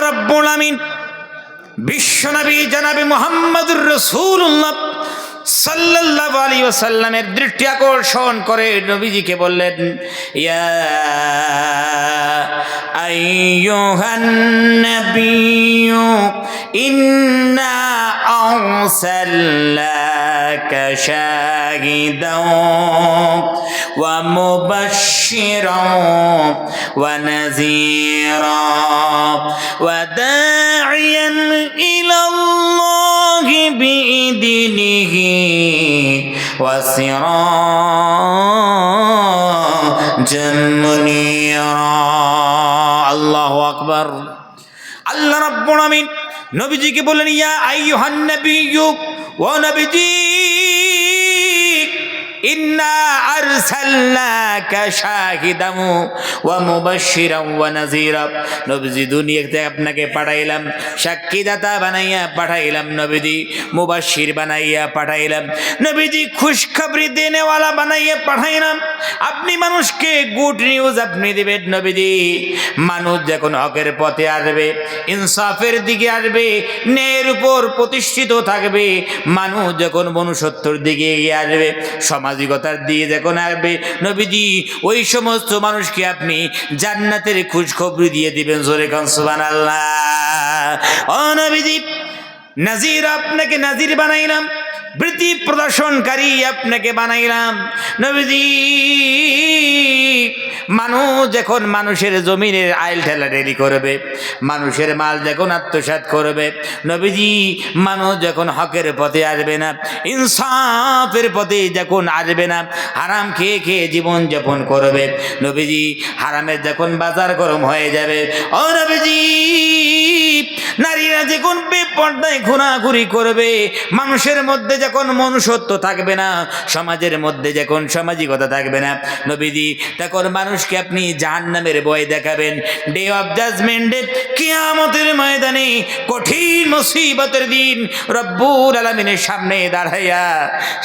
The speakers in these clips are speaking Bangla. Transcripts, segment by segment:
রাব্বুল আমিন বিশ্বনবী জনাবে মুহাম্মদুর রাসূলুল্লাহ সাল্লাল্লাহু আলাইহি ওয়াসাল্লামের দৃষ্টি আকর্ষণ করে নবীজিকে বললেন, ইয়া আইয়ুহান নাবিয়্যু ইন্না আরসালনাকা শাহিদাও ওয়া মুবাশশিরাও ওয়া নাযীরা ওয়া দা'iয়ান ইলাল্লাহি বিইذনিহি ওয়া সিরাজাম মুনীরা। আল্লাহু আকবার। আল্লাহ রাব্বুল আমিন নবীজিকে বললেন, ইয়া আইয়ুহান নাবিয়্যু, ওয়া নবীজি ইন্না আরসালনাকা শাহিদাম ওয়া মুবাশশিরাও ওয়া নাযীরা। নবীজি দুনিয়াতে আপনাকে পাঠাইলাম সাক্ষীদাতা বানাইয়া পাঠাইলাম, নবীজি মুবাশশির বানাইয়া পাঠাইলাম, নবীজি খুশখবরি দেনেওয়ালা বানাইয়া পাঠাইলাম। আপনি মানুষকে গুড নিউজ আপনি দিবেন। নবীজি মানুষ যখন হকের পথে আসবে, ইনসাফের দিকে আসবে, ন্যায়ের উপর প্রতিষ্ঠিত থাকবে, মানুষ যখন মনুষ্যত্বর দিকে এগিয়ে আসবে, সামাজিকতার দিয়ে যখন আসবে, নবীজি ওই সমস্ত মানুষকে আপনি জান্নাতের খুশখবরি দিয়ে দিবেন। জোরে কান সুবহানাল্লাহ। ও নবীজি, নাজির আপনাকে নাজির বানাইলাম, বৃত্তি প্রদর্শনকারী আপনাকে বানাইলাম। নবীজি মানুষ যখন মানুষের জমিনের আইল ঠেলাঠেলি করবে, মানুষের মাল যখন আত্মসাৎ করবে, নবীজি মানুষ যখন হকের পথে আসবে না, ইনসাফের পথে যখন আসবে না, হারাম খেয়ে খেয়ে জীবন যাপন করবে, নবীজি হারামের যখন বাজার গরম হয়ে যাবে, ও নবীজি নারীরা যখন বেপর্দায় ঘোরাঘুরি করবে, মানুষের মধ্যে যখন মনুষ্যত্ব থাকবে না, সমাজের মধ্যে যখন সামাজিকতা থাকবে না, নবীজি তখন মানুষকে আপনি জাহান্নামের ভয় দেখাবেন। ডে অফ জাজমেন্টে, কিয়ামতের ময়দানে, কঠিন মুসিবতের দিন রব্বুল আলামিনের সামনে দাঁড়াইয়া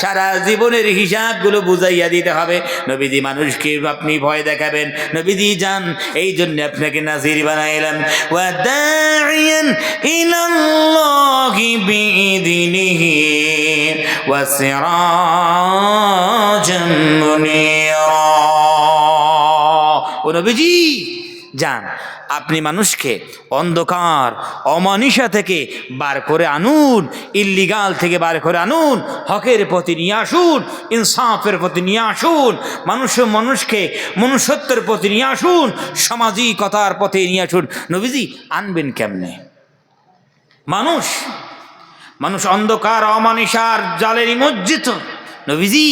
সারা জীবনের হিসাবগুলো বুঝাইয়া দিতে হবে। নবীজি মানুষকে আপনি ভয় দেখাবেন। নবীজি যান, এই জন্য আপনাকে নাজির বানাইলাম। ওয়া দা'iয়ান ইলাল্লাহি বিইذনিহি ওয়া সিরাজাম মুনীরা। ও নবীজি যান, আপনি মানুষকে অন্ধকার অমানিসা থেকে বার করে আনুন, ইল্লিগাল থেকে বার করে আনুন, হকের পথে নিয়ে আসুন, ইনসাফের পথে নিয়ে আসুন, মানুষকে মনুষ্যত্বের পথে নিয়ে আসুন, সামাজিকতার পথে নিয়ে আসুন। নবীজি আনবেন কেমনে? মানুষ অন্ধকার অমানিসার জালে নিমজ্জিত, নবীজি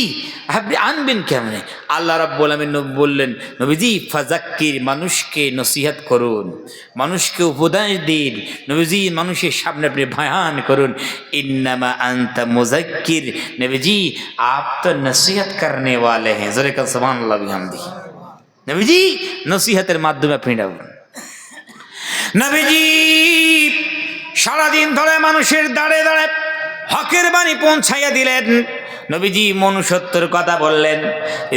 আপনি আনবেন কেমনে? আল্লাহ রাব্বুল আমিন বললেন, নবীজি ফাযাক্কির, মানুষকে নসিহত করুন, মানুষকে উপদেশ দিন, নবীজি মানুষের সামনে আপনি বয়ান করুন। ইন্নামা আনতা মুযাক্কির, নবীজি आप तो नसीहत करने वाले हैं। ज़ोरे का सुभानअल्लाह बिहम्दिही। নবীজি নসিহতের মাধ্যমে আপনি ডাকুন। নবীজি সারাদিন ধরে মানুষের দাঁড়ে দাঁড়ে হকের বাণী পৌঁছাইয়া দিলেন। নবীজি মনুষ্যত্বের কথা বললেন,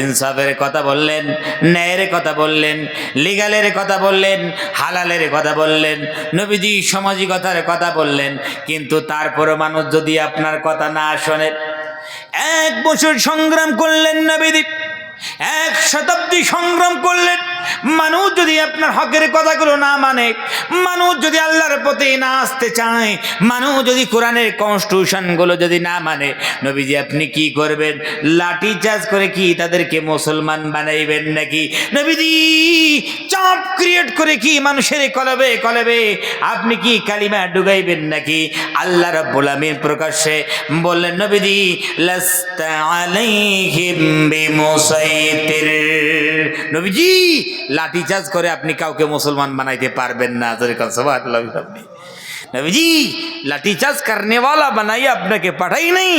ইনসাফের কথা বললেন, ন্যায়ের কথা বললেন, লিগালের কথা বললেন, হালালের কথা বললেন, নবীজি সামাজিকতার কথা বললেন। কিন্তু তারপরও মানুষ যদি আপনার কথা না শোনে, 1 বছর সংগ্রাম করলেন নবীজি, 1 শতাব্দী সংগ্রাম করলেন, মানুষ যদি আপনার হকের কথাগুলো না মানে, মানুষ যদি আল্লাহর পথে না আসতে চায়, মানুষ যদি কোরআনের কনস্টিটিউশনগুলো যদি না মানে, নবীজি আপনি কি করবেন? লাঠি চার্জ করে কি তাদেরকে মুসলমান বানাইবেন নাকি? নবীজি চাপ ক্রিয়েট করে কি মানুষের কলবে কলবে আপনি কি কালিমা ঢুকাইবেন নাকি? আল্লাহ রাব্বুল আমিন প্রকাশ্যে বললেন, নবীজি লাস্তা আলাইহিম বিমুসাইতির, নবীজি লাঠি চার্জ করে আপনি কাউকে মুসলমান বানাইতে পারবেন না। নবীজি লাঠি চার্জ करने वाला বানাই আপনাকে পাঠাই নাই,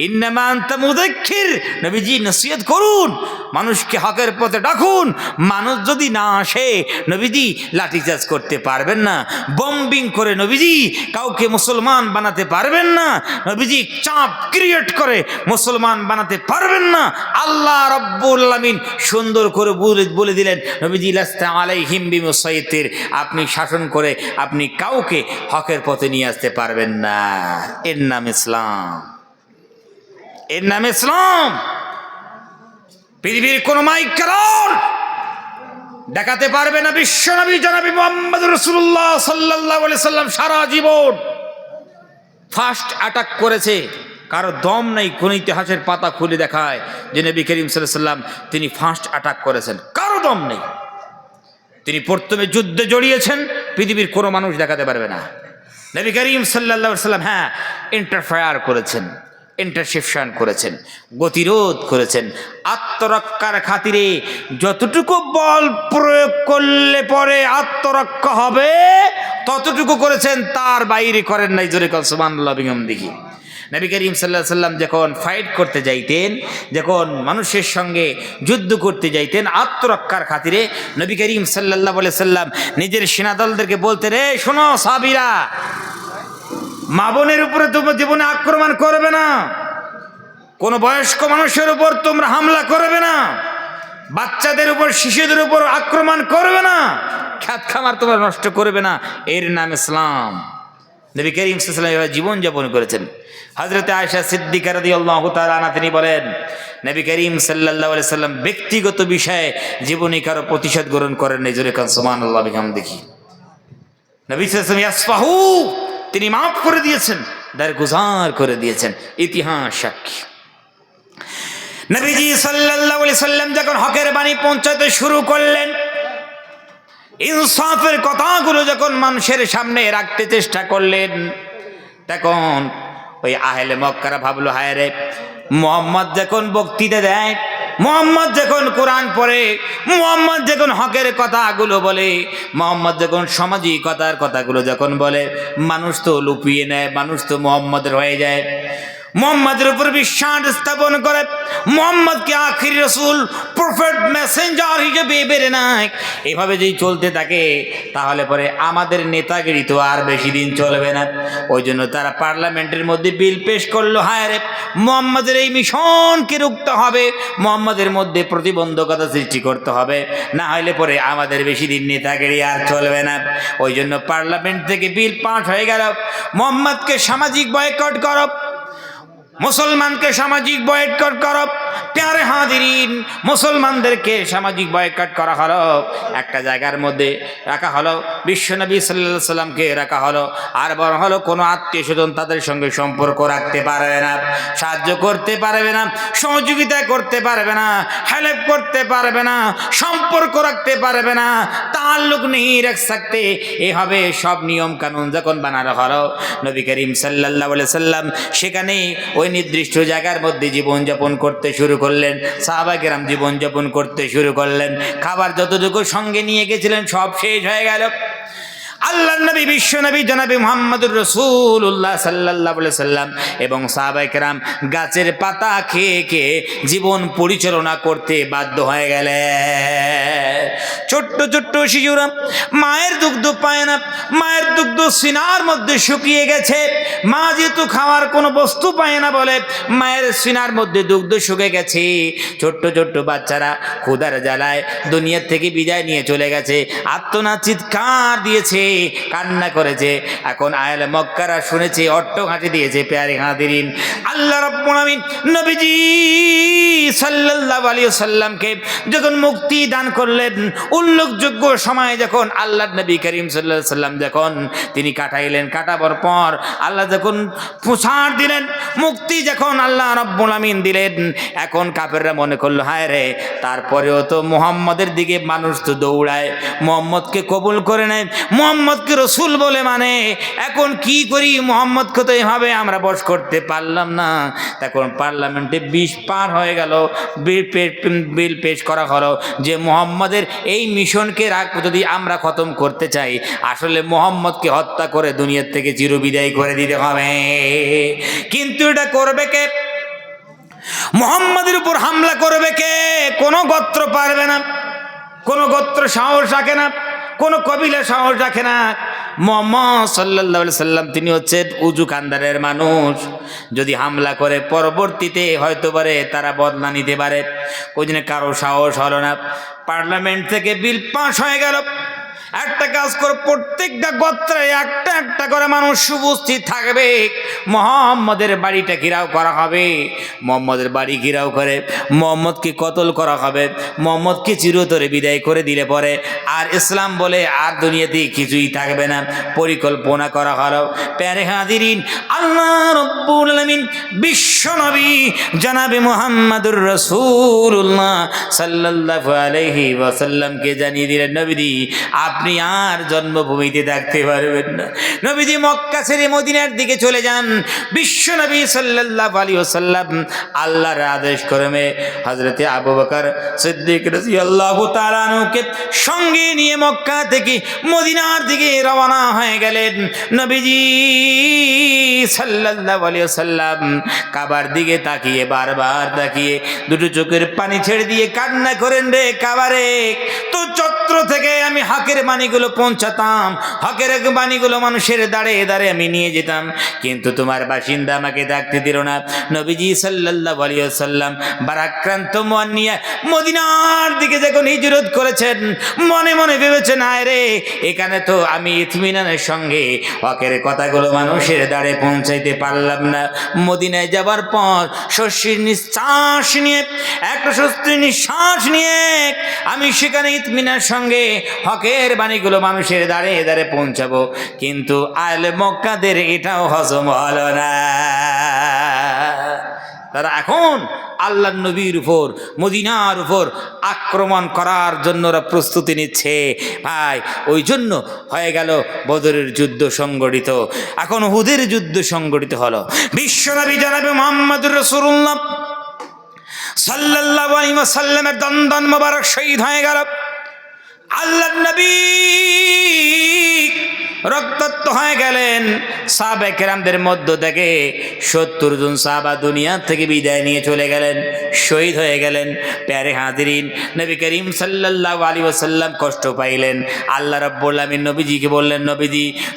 ইন্নামা আনতা মুযাক্কির। নবীজি নসিহত করুন, মানুষকে হকের পথে ডাকুন। মানুষ যদি না আসে নবীজি লাঠি চার্জ করতে পারবেন না, বম্বিং করে নবীজি কাউকে মুসলমান বানাতে পারবেন না, নবীজি চাপ ক্রিয়েট করে মুসলমান বানাতে পারবেন না। আল্লাহ রাব্বুল আলামিন সুন্দর করে বলে দিলেন, নবীজি লাস্তা আলাইহিম বিমুসাইতির, আপনি শাসন করে আপনি কাউকে হকের পথে নিয়ে আসতে পারবেন না। এর নাম ইসলাম, এর নাম ইসলাম। পৃথিবীর কোন মাইকার দেখাতে পারবে না বিশ্বনবী জনাবি মুহাম্মদ রাসূলুল্লাহ সাল্লাল্লাহু আলাইহি সাল্লাম সারা জীবন ফার্স্ট অ্যাটাক করেছে। কারো দম নেই, কোন ইতিহাসের পাতা খুলে দেখায় যে নবী করিম সাল্লাল্লাহু আলাইহি সাল্লাম তিনি ফার্স্ট অ্যাটাক করেছেন, কারো দম নেই। তিনি প্রথমে যুদ্ধে জড়িয়েছেন, পৃথিবীর কোনো মানুষ দেখাতে পারবে না। নবী করিম সাল্লাল্লাহু আলাইহি সাল্লাম ইন্টারফেয়ার করেছেন, ইন্টারসেপশন করেছেন, গতিরোধ করেছেন। আত্মরক্ষার খাতিরে যতটুকু বল প্রয়োগ করলে পরে আত্মরক্ষা হবে ততটুকু করেছেন, তার বাইরে করেন নাই। জোরে কল সুবহানাল্লাহ বিহামদিহি। নবী করিম সাল্লাল্লাহু আলাইহি সাল্লাম যখন ফাইট করতে যাইতেন, যখন মানুষের সঙ্গে যুদ্ধ করতে যাইতেন আত্মরক্ষার খাতিরে, নবী করিম সাল্লাল্লাহু আলাইহি সাল্লাম নিজের সেনাদলদেরকে বলতেন, এই শোনো সাহাবীরা, মা বোনের উপরে তোমরা জীবনে আক্রমণ করবে না, কোনো বয়স্ক মানুষের উপর তোমরা হামলা করবে না, বাচ্চাদের উপর শিশুদের উপর আক্রমণ করবে না, খ্যাত খামার তোমরা নষ্ট করবে না। এর নাম ইসলাম। নবী করিম সাল্লাল্লাহু আলাইহি ওয়াসাল্লাম জীবন যাপন করেছেন। হযরত আয়েশা সিদ্দিকা রাদিয়াল্লাহু তাআলা আনহা তিনি বলেন, নবী করিম সাল্লাল্লাহু আলাইহি ওয়াসাল্লাম ব্যক্তিগত বিষয়ে জীবনে কারো প্রতিশোধ গ্রহণ করেন নাই। জোরে কান সুবহানাল্লাহ বিহামদিহি। নবী সাল্লাল্লাহু আলাইহি ওয়াসাল্লাম ইয়াসফাহু, তিনি মাফ করে দিয়েছেন, দরগুজার করে দিয়েছেন। ইতিহাস সাক্ষী। নবীজি সাল্লাল্লাহু আলাইহি সাল্লাম যখন হকের বাণী পৌঁছাতে শুরু করলেন, ইনসাফের কথাগুলো যখন মানুষের সামনে রাখতে চেষ্টা করলেন, তখন ওই আহলে মক্কারা ভাবলো, হায় রে, মুহাম্মদ যখন বক্তৃতা দেয়, মুহাম্মদ যখন কোরআন পড়ে, মুহাম্মদ যখন হকের কথাগুলো বলে, মুহাম্মদ যখন সামাজিকতার কথাগুলো যখন বলে, মানুষ তো লুপিয়ে নেয়, মানুষ তো মুহাম্মদের হয়ে যায়, মুহাম্মদের উপর বিশ্বাস স্থাপন করে, মুহাম্মদকে আখির রাসূল প্রফেট মেসেঞ্জার হিসেবে বেড়ে নেয়। এভাবে যদি চলতে থাকে তাহলে পরে আমাদের নেতাগিরি তো আর বেশি দিন চলবে না। ওই জন্য তারা পার্লামেন্টের মধ্যে বিল পেশ করলো, হায় রে, মুহাম্মদের এই মিশনকে রুখতে হবে, মুহাম্মদের মধ্যে প্রতিবন্ধকতা সৃষ্টি করতে হবে, না হলে পরে আমাদের বেশি দিন নেতাগিরি আর চলবে না। ওই জন্য পার্লামেন্ট থেকে বিল পাস হয়ে গেল, মুহাম্মদকে সামাজিক বয়কট করো, মুসলমানকে সামাজিক বয়কট করো। প্যারে হাজিরিন, মুসলমানদেরকে সামাজিক বয়কট করা হলো, একটা জায়গার মধ্যে রাখা হলো, বিশ্বনবী সাল্লাল্লাহু আলাইহি সাল্লামকে রাখা হলো, আর বলা হলো কোনো আত্মীয় স্বজন তাদের সঙ্গে সম্পর্ক রাখতে পারবে না, সাহায্য করতে পারবে না, সহযোগিতা করতে পারবে না, হেল্প করতে পারবে না, সম্পর্ক রাখতে পারবে না, তাল্লুক নেই রাখ सकते। এভাবে সব নিয়ম কানুন যখন বানানো হলো, নবী করিম সাল্লাল্লাহু আলাইহি সাল্লাম সেখানে ওই নির্দিষ্ট জায়গার মধ্যে জীবনযাপন করতে শুরু করলেন, সাহাবায়ে কেরাম জীবনযাপন করতে শুরু করলেন। খাবার যতটুকু সঙ্গে নিয়ে গেছিলেন সব শেষ হয়ে গেল। আল্লাহর নবী বিশ্বনবী জনাবি মুহাম্মদুর রাসূলুল্লাহ সাল্লাল্লাহু আলাইহি সাল্লাম এবং সাহাবায়ে কেরাম গাছের পাতা খেয়ে খেয়ে জীবন পরিচালনা করতে বাধ্য হয়ে গেলেন। ছোট্ট ছোট্ট শিশুরা মায়ের দুগ্ধ পায় না, মায়ের দুগ্ধ সিনার মধ্যে শুকিয়ে গেছে, মা যেহেতু খাওয়ার কোনো বস্তু পায় না বলে মায়ের সিনার মধ্যে দুগ্ধ শুকে গেছে। ছোট্ট ছোট্ট বাচ্চারা ক্ষুধার জ্বালায় দুনিয়া থেকে বিদায় নিয়ে চলে গেছে, আর্তনাদ চিৎকার দিয়েছে, কান্না করেছে। এখন আহলে মক্কারা শুনেছে, অট্টহাসি দিয়েছে। প্যারে হাজিরিন, আল্লাহ রাব্বুল আলামিন নবীজি সাল্লাল্লাহু আলাইহি ওয়াসাল্লামকে যখন মুক্তি দান করলেন, উল্লেখযোগ্য সময় যখন আল্লাহর নবী করিম সাল্লাল্লাহু আলাইহি ওয়াসাল্লাম যখন তিনি কাটাইলেন, কাটাবার পর আল্লাহ যখন প্রসাদ দিলেন, মুক্তি যখন আল্লাহ রাব্বুল আলামিন দিলেন, এখন কাফেররা মনে করলো, হায় রে, তারপরেও তো মুহাম্মদের দিকে মানুষ তো দৌড়ায়, মুহাম্মদকে কবুল করে নেয়, মুহাম্মদ মোহাম্মদকে রসুল বলে মানে। এখন কি করি, মোহাম্মদকে তো এভাবে আমরা বশ করতে পারলাম না। তখন পার্লামেন্টে 20 পার হয়ে গেল, বিল পেশ করা হলো যে মোহাম্মদের এই মিশনকে যদি আমরা খতম করতে চাই, আসলে মোহাম্মদকে হত্যা করে দুনিয়ার থেকে চিরবিদায় করে দিতে হবে। কিন্তু এটা করবে কে? মুহাম্মাদের উপর হামলা করবে কে? কোনো গোত্র পারবে না, কোনো গোত্র সাহস রাখে না, কোনো কবিলা সাহস রাখে না। মুহাম্মদ সাল্লাল্লাহু আলাইহি সাল্লাম তিনি হচ্ছেন উজু খানদারের মানুষ। যদি হামলা করে পরবর্তীতে হয়তো পারে তারা বদলা নিতে পারে। ওই জন্য কারো সাহস হলো না। পার্লামেন্ট থেকে বিল পাস হয়ে গেল। একটা কাজ করে প্রত্যেকটা গোত্রে একটা একটা করে মানুষ উপস্থিত থাকবে, মুহাম্মদের বাড়িটা ঘেরাও করা হবে। মুহাম্মদের বাড়ি ঘেরাও করে মুহাম্মদকে কতল করা হবে। মুহাম্মদকে চিরতরে বিদায় করে দিলে পরে আর ইসলাম বলে আর দুনিয়াতে কিছুই থাকবে না। পরিকল্পনা করা হলো। প্যারে হাজিরিন, আল্লাহ রাব্বুল আলামিন বিশ্বনবী জনাবে মুহাম্মদুর রাসূলুল্লাহ সাল্লাল্লাহু আলাইহি ওয়াসাল্লামকে জানিয়ে দিলেন, নবীজি আপনি আর জন্মভূমিতে থাকতে পারবেন না। নবীজি মক্কা ছেড়ে মদিনার দিকে চলে যান। বিশ্বনবী সাল্লাল্লাহু আলাইহি ওয়াসাল্লাম আল্লাহর আদেশ ক্রমে হযরতে আবু বকর সিদ্দিক রাদিয়াল্লাহু তাআলা আনহুকে সঙ্গে নিয়ে মক্কা থেকে মদিনার দিকে রওনা হয়ে গেলেন। নবীজি সাল্লাল্লাহু আলাইহি ওয়াসাল্লাম কাবার দিকে তাকিয়ে বারবার তাকিয়ে দুটো চোখের পানি ছেড়ে দিয়ে কান্না করেন, রে কাবারে, তো চত্র থেকে আমি হকের বাণীগুলো পৌঁছাতাম, হকের বাণীগুলো মানুষের দাঁড়ে দাঁড়ে আমি নিয়ে যেতাম, কিন্তু তোমার বাসিন্দা আমাকে থাকতে দিল না। নবীজি সাল্লাল্লাহু আলাইহি ওয়াসাল্লাম বারাক্রান্ত মন নিয়ে মদিনার দিকে যখন হিজরত করেছেন, মনে মনে ভেবেছেন, আয় রে, এখানে তো আমি ইতমিনানের সঙ্গে হকের কথাগুলো মানুষের দাঁড়ে পৌঁছাইতে পারলাম না। মদিনায় যাবার পর স্বস্তির নিঃশ্বাস নিয়ে, একটা স্বস্তির নিঃশ্বাস নিয়ে আমি সেখানে ইতমিনার সঙ্গে হকের বাণীগুলো মানুষের দাঁড়ে দাঁড়ে পৌঁছাবো, কিন্তু আহলে মক্কাদের এটাও হজম হলো না। তারা এখন আল্লাহর নবীর উপর, মদিনার উপর আক্রমণ করার জন্য প্রস্তুতি নিচ্ছে। ভাই, ওই জন্য হয়ে গেল বদরের যুদ্ধ সংগঠিত, এখন উহুদের যুদ্ধ সংগঠিত হলো। বিশ্বনবী জনাবে মুহাম্মদুর রাসূলুল্লাহ সাল্লাল্লাহু আলাইহি ওয়াসাল্লামের দন্দন মোবারক শহীদ হয়ে গেল। আল্লাহর নবী রক্তাক্ত হয়ে গেলেন। সাহাবায়ে কেরামদের মধ্য থেকে 70 জন সাহাবা দুনিয়া থেকে বিদায় নিয়ে চলে গেলেন, শহীদ হয়ে গেলেন। প্যারে হাজিরিন, নবী করিম সাল্লাল্লাহু আলাইহি ওয়াসাল্লাম কষ্ট পাইলেন। আল্লাহ রাব্বুল আলামিন নবীজিকে বললেন,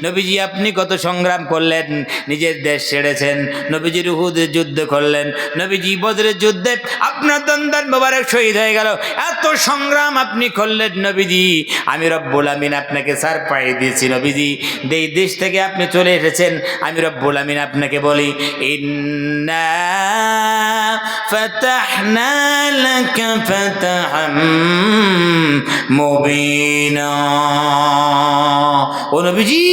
নবীজি আপনি কত সংগ্রাম করলেন, নিজের দেশ ছেড়েছেন, নবীজির উহুদের যুদ্ধ করলেন, নবীজি বদরের যুদ্ধে আপনার দন্দন মোবারক শহীদ হয়ে গেল, এত সংগ্রাম আপনি করলেন নবীজি, আমি রব্বুল আমিন আপনাকে সারপ্রাইজ দিয়েছি নবীজি। এই দেশ থেকে আপনি চলে এসেছেন, আমি রব্বুল আমিন আপনাকে বলি, ইন্না ফাতাহনা লাকা ফাতহাম মুবিনা। ও নবীজি,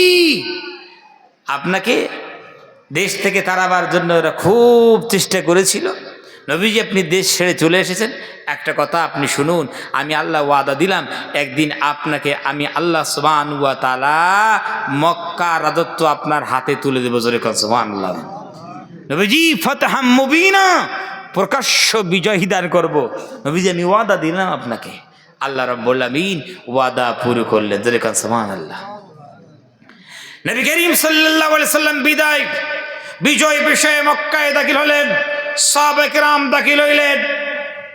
আপনাকে দেশ থেকে তাড়াবার জন্য ওরা খুব চেষ্টা করেছিল। নবীজি আপনি দেশ ছেড়ে চলে এসেছেন, একটা কথা আপনি শুনুন, আমি আল্লাহ ওয়াদা দিলাম একদিন আপনাকে আমি আল্লাহ সুবহানাহু ওয়া তাআলা মক্কা রাজত্ব আপনার হাতে তুলে দেব। জোরে কোন সুবহানাল্লাহ। নবীজি ফাতহাম মুবিনা, প্রকাশ্য বিজয় দান করব। নবীজি আমি ওয়াদা দিলাম আপনাকে। আল্লাহ রাব্বুল আমিন ওয়াদা পুরো করলেন। জোরে কোন সুবহানাল্লাহ। নবী করিম সাল্লাল্লাহু আলাইহি সাল্লাম বিজয় বিষয়ে মক্কায় দাখিল হলেন। সাহাবায়ে কেরাম দাখিল হইলেন।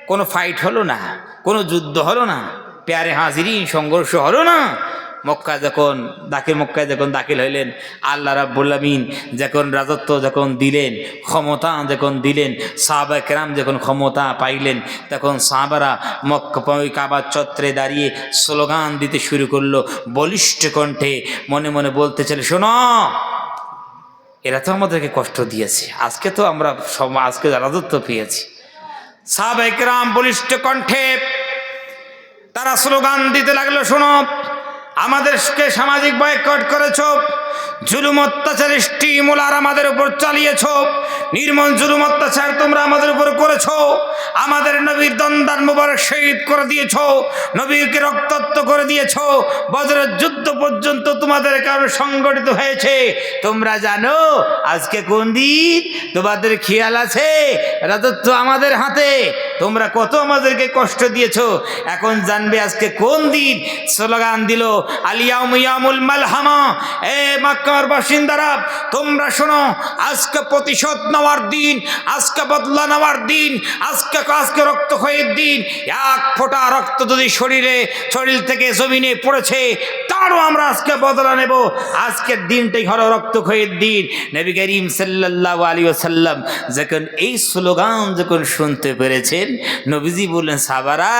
কোনো ফাইট হলো না, কোনো যুদ্ধ হলো না, প্যারে হাজিরিন সংঘর্ষ হলো না। মক্কায় যখন দাখিল হইলেন, আল্লাহ রাব্বুল আমিন যখন রাজত্ব যখন দিলেন, ক্ষমতা যখন দিলেন, সাহাবায়ে কেরাম যখন ক্ষমতা পাইলেন, তখন সাহাবারা মক্কা কাবার চত্বরে দাঁড়িয়ে স্লোগান দিতে শুরু করলো বলিষ্ঠ কণ্ঠে, মনে মনে বলতে চাইল, শোনো, এরা তো আমাদেরকে কষ্ট দিয়েছে, আজকে তো আমরা আজকে রাজত্ব পেয়েছি। সাহাবায়ে কেরাম বলিষ্ঠ কণ্ঠে তারা স্লোগান দিতে লাগলো, শোনো, আমাদেরকে সামাজিক বয়কট করেছ, জুলুম অত্যাচার স্টিমুলার আমাদের উপর চালিয়েছ, নির্মম জুলুম অত্যাচার তোমরা আমাদের উপর করেছো, আমাদের নবীর দন্দান মুবারক শহীদ করে দিয়েছো, নবীকে রক্তাক্ত করে দিয়েছো, বদরের যুদ্ধ পর্যন্ত তোমাদের কারণে সংগঠিত হয়েছে। তোমরা জানো আজকে কোন দিন? তোমাদের খেয়াল আছে? রাজত্ব আমাদের হাতে, তোমরা কত আমাদেরকে কষ্ট দিয়েছো, এখন জানবে আজকে কোন দিন। স্লোগান দিল আলিয়াউম ইয়ামুল মালহামা। এ মক্কার বাসিন্দারা তোমরা শোনো, আজকে প্রতিশোধ নেওয়ার দিন, আজকে বদলা নেওয়ার দিন, আজকে রক্তক্ষয়ের দিন। এক ফোঁটা রক্ত যদি শরীর থেকে জমিনে পড়েছে তারও আমরা আজকে বদলা নেব। আজকের দিনটাই হলো রক্তক্ষয়ের দিন। নবী করিম সাল্লাল্লাহু আলাইহি ওয়াসাল্লাম যখন এই স্লোগান শুনতে পেরেছেন, নবীজি বললেন, সাহাবারা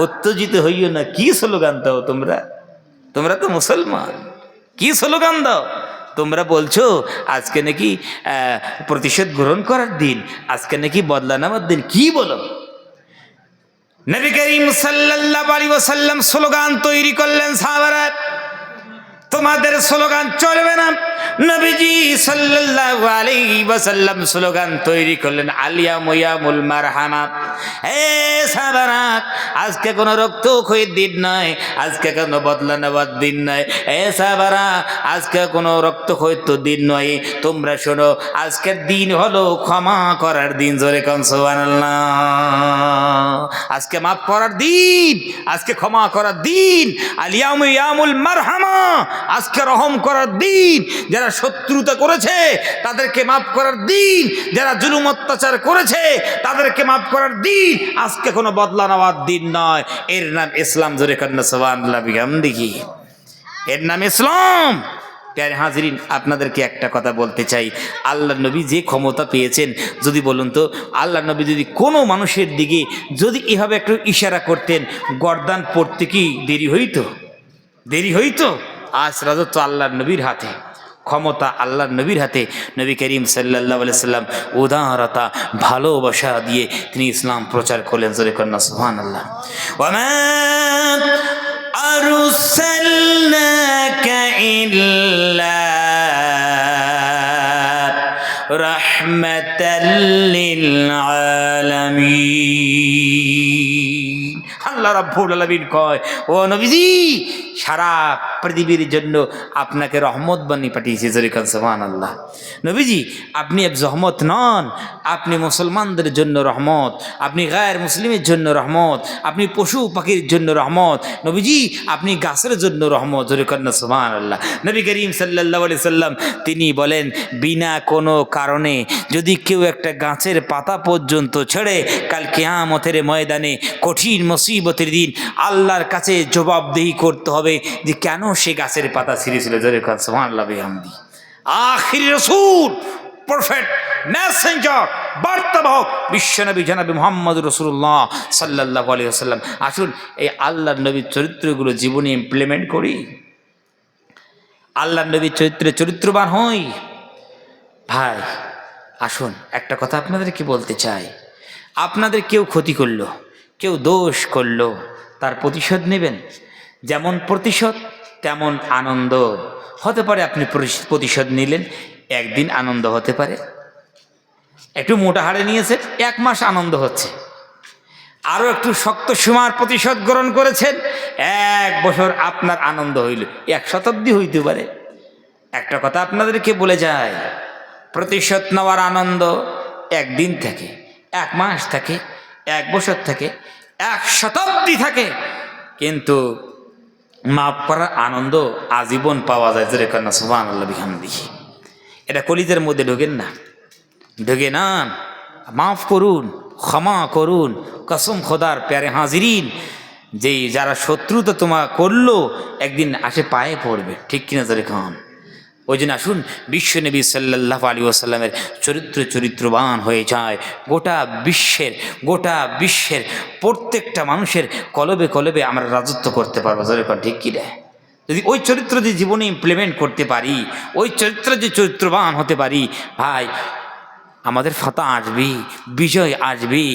উত্তেজিত হইও না। কি স্লোগান দাও তোমরা তো মুসলমান, কি স্লোগান দাও? তোমরা বলছো আজকে নাকি প্রতিশোধ গ্রহণ করার দিন, আজকে নাকি বদলা নেওয়ার দিন। কি বলো? নবী করিম সাল্লাল্লাহু আলাইহি ওয়াসাল্লাম স্লোগান তৈরি করলেন, সাহাবারা তোমাদের স্লোগান চলবে না। নবীজি সাল্লাল্লাহু আলাইহি ওয়াসাল্লাম স্লোগান তৈরি করলেন আলিয়াউম ইয়ামুল মারহামা। হে সাহাবারা, আজকে কোনো রক্তক্ষয়ীর দিন নয়, আজকে কোনো বদলা নেওয়ার দিন নয়। হে সাহাবারা, আজকে কোনো রক্তক্ষয়ীর দিন নয়। তোমরা শোনো, আজকের দিন হলো ক্ষমা করার দিন। জোরে কোন সুবহানাল্লাহ। আজকে মাফ করার দিন, আজকে ক্ষমা করার দিন। আলিয়াউম ইয়ামুল মারহামা, আজকে রহম করার দিন। যারা শত্রুতা করেছে তাদেরকে মাফ করার দিন, যারা জুলুম অত্যাচার করেছে তাদেরকে মাফ করার দিন। আজকে কোনো বদলা নেওয়ার দিন নয়। এর নাম ইসলাম। জোরে কন্না সুবহানাল্লাহ বিহামদিহি। এর নাম ইসলাম। প্যারে হাজিরিন, আপনাদেরকে একটা কথা বলতে চাই, আল্লাহ নবী যে ক্ষমতা পেয়েছেন, যদি বলুন তো আল্লাহ নবী যদি কোনো মানুষের দিকে যদি এভাবে একটু ইশারা করতেন, গর্দান পড়তে কি দেরি হইতো? আজ রাজত্ব আল্লাহর নবীর হাতে, ক্ষমতা আল্লাহর নবীর হাতে। নবী করিম সাল্লাল্লাহু আলাইহি সাল্লাম উদারতা ভালোবাসা দিয়ে তিনি ইসলাম প্রচার করলেন। জোরে কন্না সুবহানাল্লাহ। ওয়ামা আরসালনাকা ইল্লা রাহমাতাল লিল আলামিন। আল্লাহ রাব্বুল আলামিন কয়, ও নবীজি, সারা পৃথিবীর জন্য আপনাকে রহমত বানিয়ে পাঠিয়েছে। জোরে কোন সুবহানাল্লাহ। নবীজি, আপনি এক রহমত নন, আপনি মুসলমানদের জন্য রহমত, আপনি গায়ের মুসলিমের জন্য রহমত, আপনি পশু পাখির জন্য রহমত। নবীজি, আপনি গাছের জন্য রহমত। জোরে কোন সুবহানাল্লাহ। নবী করিম সাল্লাল্লাহু আলাইহি সাল্লাম তিনি বলেন, বিনা কোনো কারণে যদি কেউ একটা গাছের পাতা পর্যন্ত ছেড়ে, কাল কিয়ামতের ময়দানে কঠিন মুসিবতের দিন আল্লাহর কাছে জবাবদিহি করতে হবে যে কেন সে গাছের পাতা ছিঁড়েছিল। জোরে কোন সুবহানাল্লাহ বিহামদি। আখিরি রাসূল, প্রফেট, মেসেঞ্জার, বার্তাবাহক বিশ্বনবী জনাবে মুহাম্মদ রাসূলুল্লাহ সাল্লাল্লাহু আলাইহি ওয়াসাল্লাম। আসুন এই আল্লাহর নবীর চরিত্রগুলো জীবনে ইমপ্লিমেন্ট করি, আল্লাহর নবীর চরিত্রবান হই। ভাই আসুন একটা কথা আপনাদেরকে বলতে চাই, আপনাদের কেউ ক্ষতি করলো, কেউ দোষ করলো, তার প্রতিশোধ নেবেন। যেমন প্রতিশোধ তেমন আনন্দ হতে পারে। আপনি প্রতিশোধ নিলেন, একদিন আনন্দ হতে পারে। একটু মোটা হাড়ে নিয়েছেন, 1 মাস আনন্দ হচ্ছে। আরও একটু শক্ত সীমার প্রতিশোধ গ্রহণ করেছেন, 1 বছর আপনার আনন্দ হইল, 1 শতাব্দী হইতে পারে। একটা কথা আপনাদেরকে বলে যায়, প্রতিশোধ নেওয়ার আনন্দ 1 দিন থাকে, 1 মাস থাকে, 1 বছর থাকে, 1 শতাব্দী থাকে, কিন্তু মাফ করার আনন্দ আজীবন পাওয়া যায়। জোরে কন্না সুবহানাল্লাহ বিহামদিহি। এটা কলিজার মধ্যে ঢোকেন না, ঢোকে না। মাফ করুন, ক্ষমা করুন। কসম খোদার প্যারে হাজিরিন, যে যারা শত্রুতা তোমার করলো একদিন আসে পায়ে পড়বে, ঠিক কিনা? জোরে খান। ওই জন্য আসুন বিশ্বনবী সাল্লাল্লাহু আলাইহি ওয়াসাল্লামের চরিত্রবান হয়ে যায়। গোটা বিশ্বের প্রত্যেকটা মানুষের কলবে কলবে আমরা রাজত্ব করতে পারবো। জোরে কর, ঠিক কি রে? যদি ওই চরিত্র যে জীবনে ইমপ্লিমেন্ট করতে পারি, ওই চরিত্র যে চরিত্রবান হতে পারি, ভাই আমাদের ফাতা আসবে, বিজয় আসবে,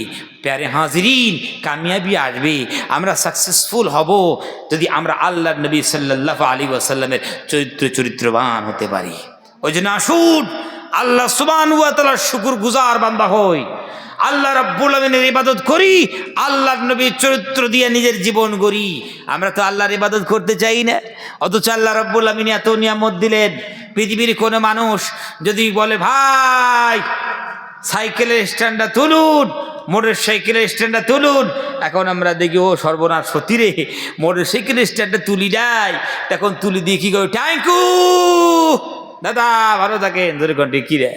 প্যারে হাজিরিন কামিয়াবি আসবে। আমরা সাকসেসফুল হব যদি আমরা আল্লাহর নবী সাল্লাল্লাহু আলাইহি ওয়াসাল্লামের চরিত্রবান হতে পারি। ওই জন্য আসুন আল্লাহ সুবহানাহু ওয়া তাআলার শুকরগুজার বান্দা হই, আল্লাহ রাব্বুল আমিনের ইবাদত করি, আল্লাহর নবীর চরিত্র দিয়ে নিজের জীবন গড়ি। আমরা তো আল্লাহর ইবাদত করতে চাই না, অথচ আল্লাহ রাব্বুল আমিন এত নিয়ামত দিলেন। পৃথিবীর কোনো মানুষ যদি বলে ভাই সাইকেলের স্ট্যান্ডটা তুলুন, মোটর সাইকেলের স্ট্যান্ডটা তুলুন, এখন আমরা দেখি ও সর্বনাশ সত্যি রে, মোটর সাইকেলের স্ট্যান্ডটা তুলি দেয়, তখন তুলি দিয়ে কি করে থ্যাংক ইউ দাদা ভালো থাকেন ধরে ঘন্টে কী রে,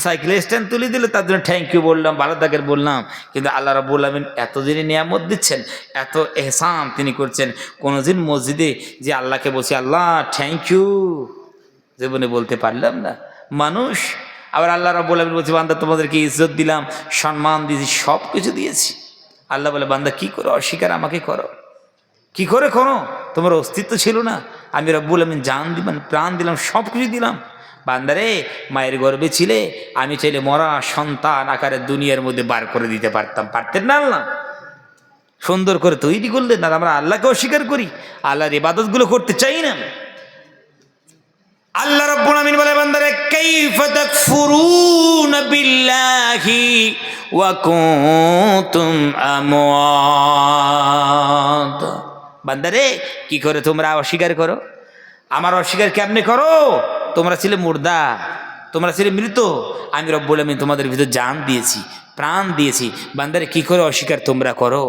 সাইকেলের স্ট্যান্ড তুলে দিলে তার জন্য থ্যাংক ইউ বললাম, ভালো থাকেন বললাম। কিন্তু আল্লাহ রাব্বুল আমিন এত দিনই নিয়ামত দিচ্ছেন, এত এহসান তিনি করছেন, কোনোদিন মসজিদে যে আল্লাহকে বলছি আল্লাহ থ্যাংক ইউ জীবনে বলতে পারলাম না। মানুষ আবার আল্লাহ রাব্বুল আমিন বলছে বান্দা তোমাদেরকে ইজ্জত দিলাম, সম্মান দিয়েছি, সব কিছু দিয়েছি। আল্লাহ বলে বান্দা কি করো, অস্বীকার আমাকে করো, কি করে করো, তোমার অস্তিত্ব ছিল না, আমি রাব্বুল আমিন জান দিলাম, প্রাণ দিলাম, সব কিছু দিলাম। বান্দারে মায়ের গর্ভে ছিলে, আমি চাইলে মরা সন্তান আকারে দুনিয়ার মধ্যে বার করে দিতে পারতাম, পারতেন না আল্লাহ? সুন্দর করে তৈরি করলেন। না আমরা আল্লাহকে অস্বীকার করি, আল্লাহর ইবাদতগুলো করতে চাই না। আল্লাহ রাব্বুল আমিন বলে বান্দারে কাইফা তাকফুরুনা বিল্লাহি ওয়া কুনতুম আমওয়াত। বান্দারে কি করে তোমরা অস্বীকার করো, আমার অস্বীকার কেমনে করো? তোমরা ছিলে মুর্দা, তোমরা ছিলে মৃত, আমি রব্বুল আমিন তোমাদের ভিতর জান দিয়েছি, প্রাণ দিয়েছি। বান্দারে কি করে অস্বীকার তোমরা করো?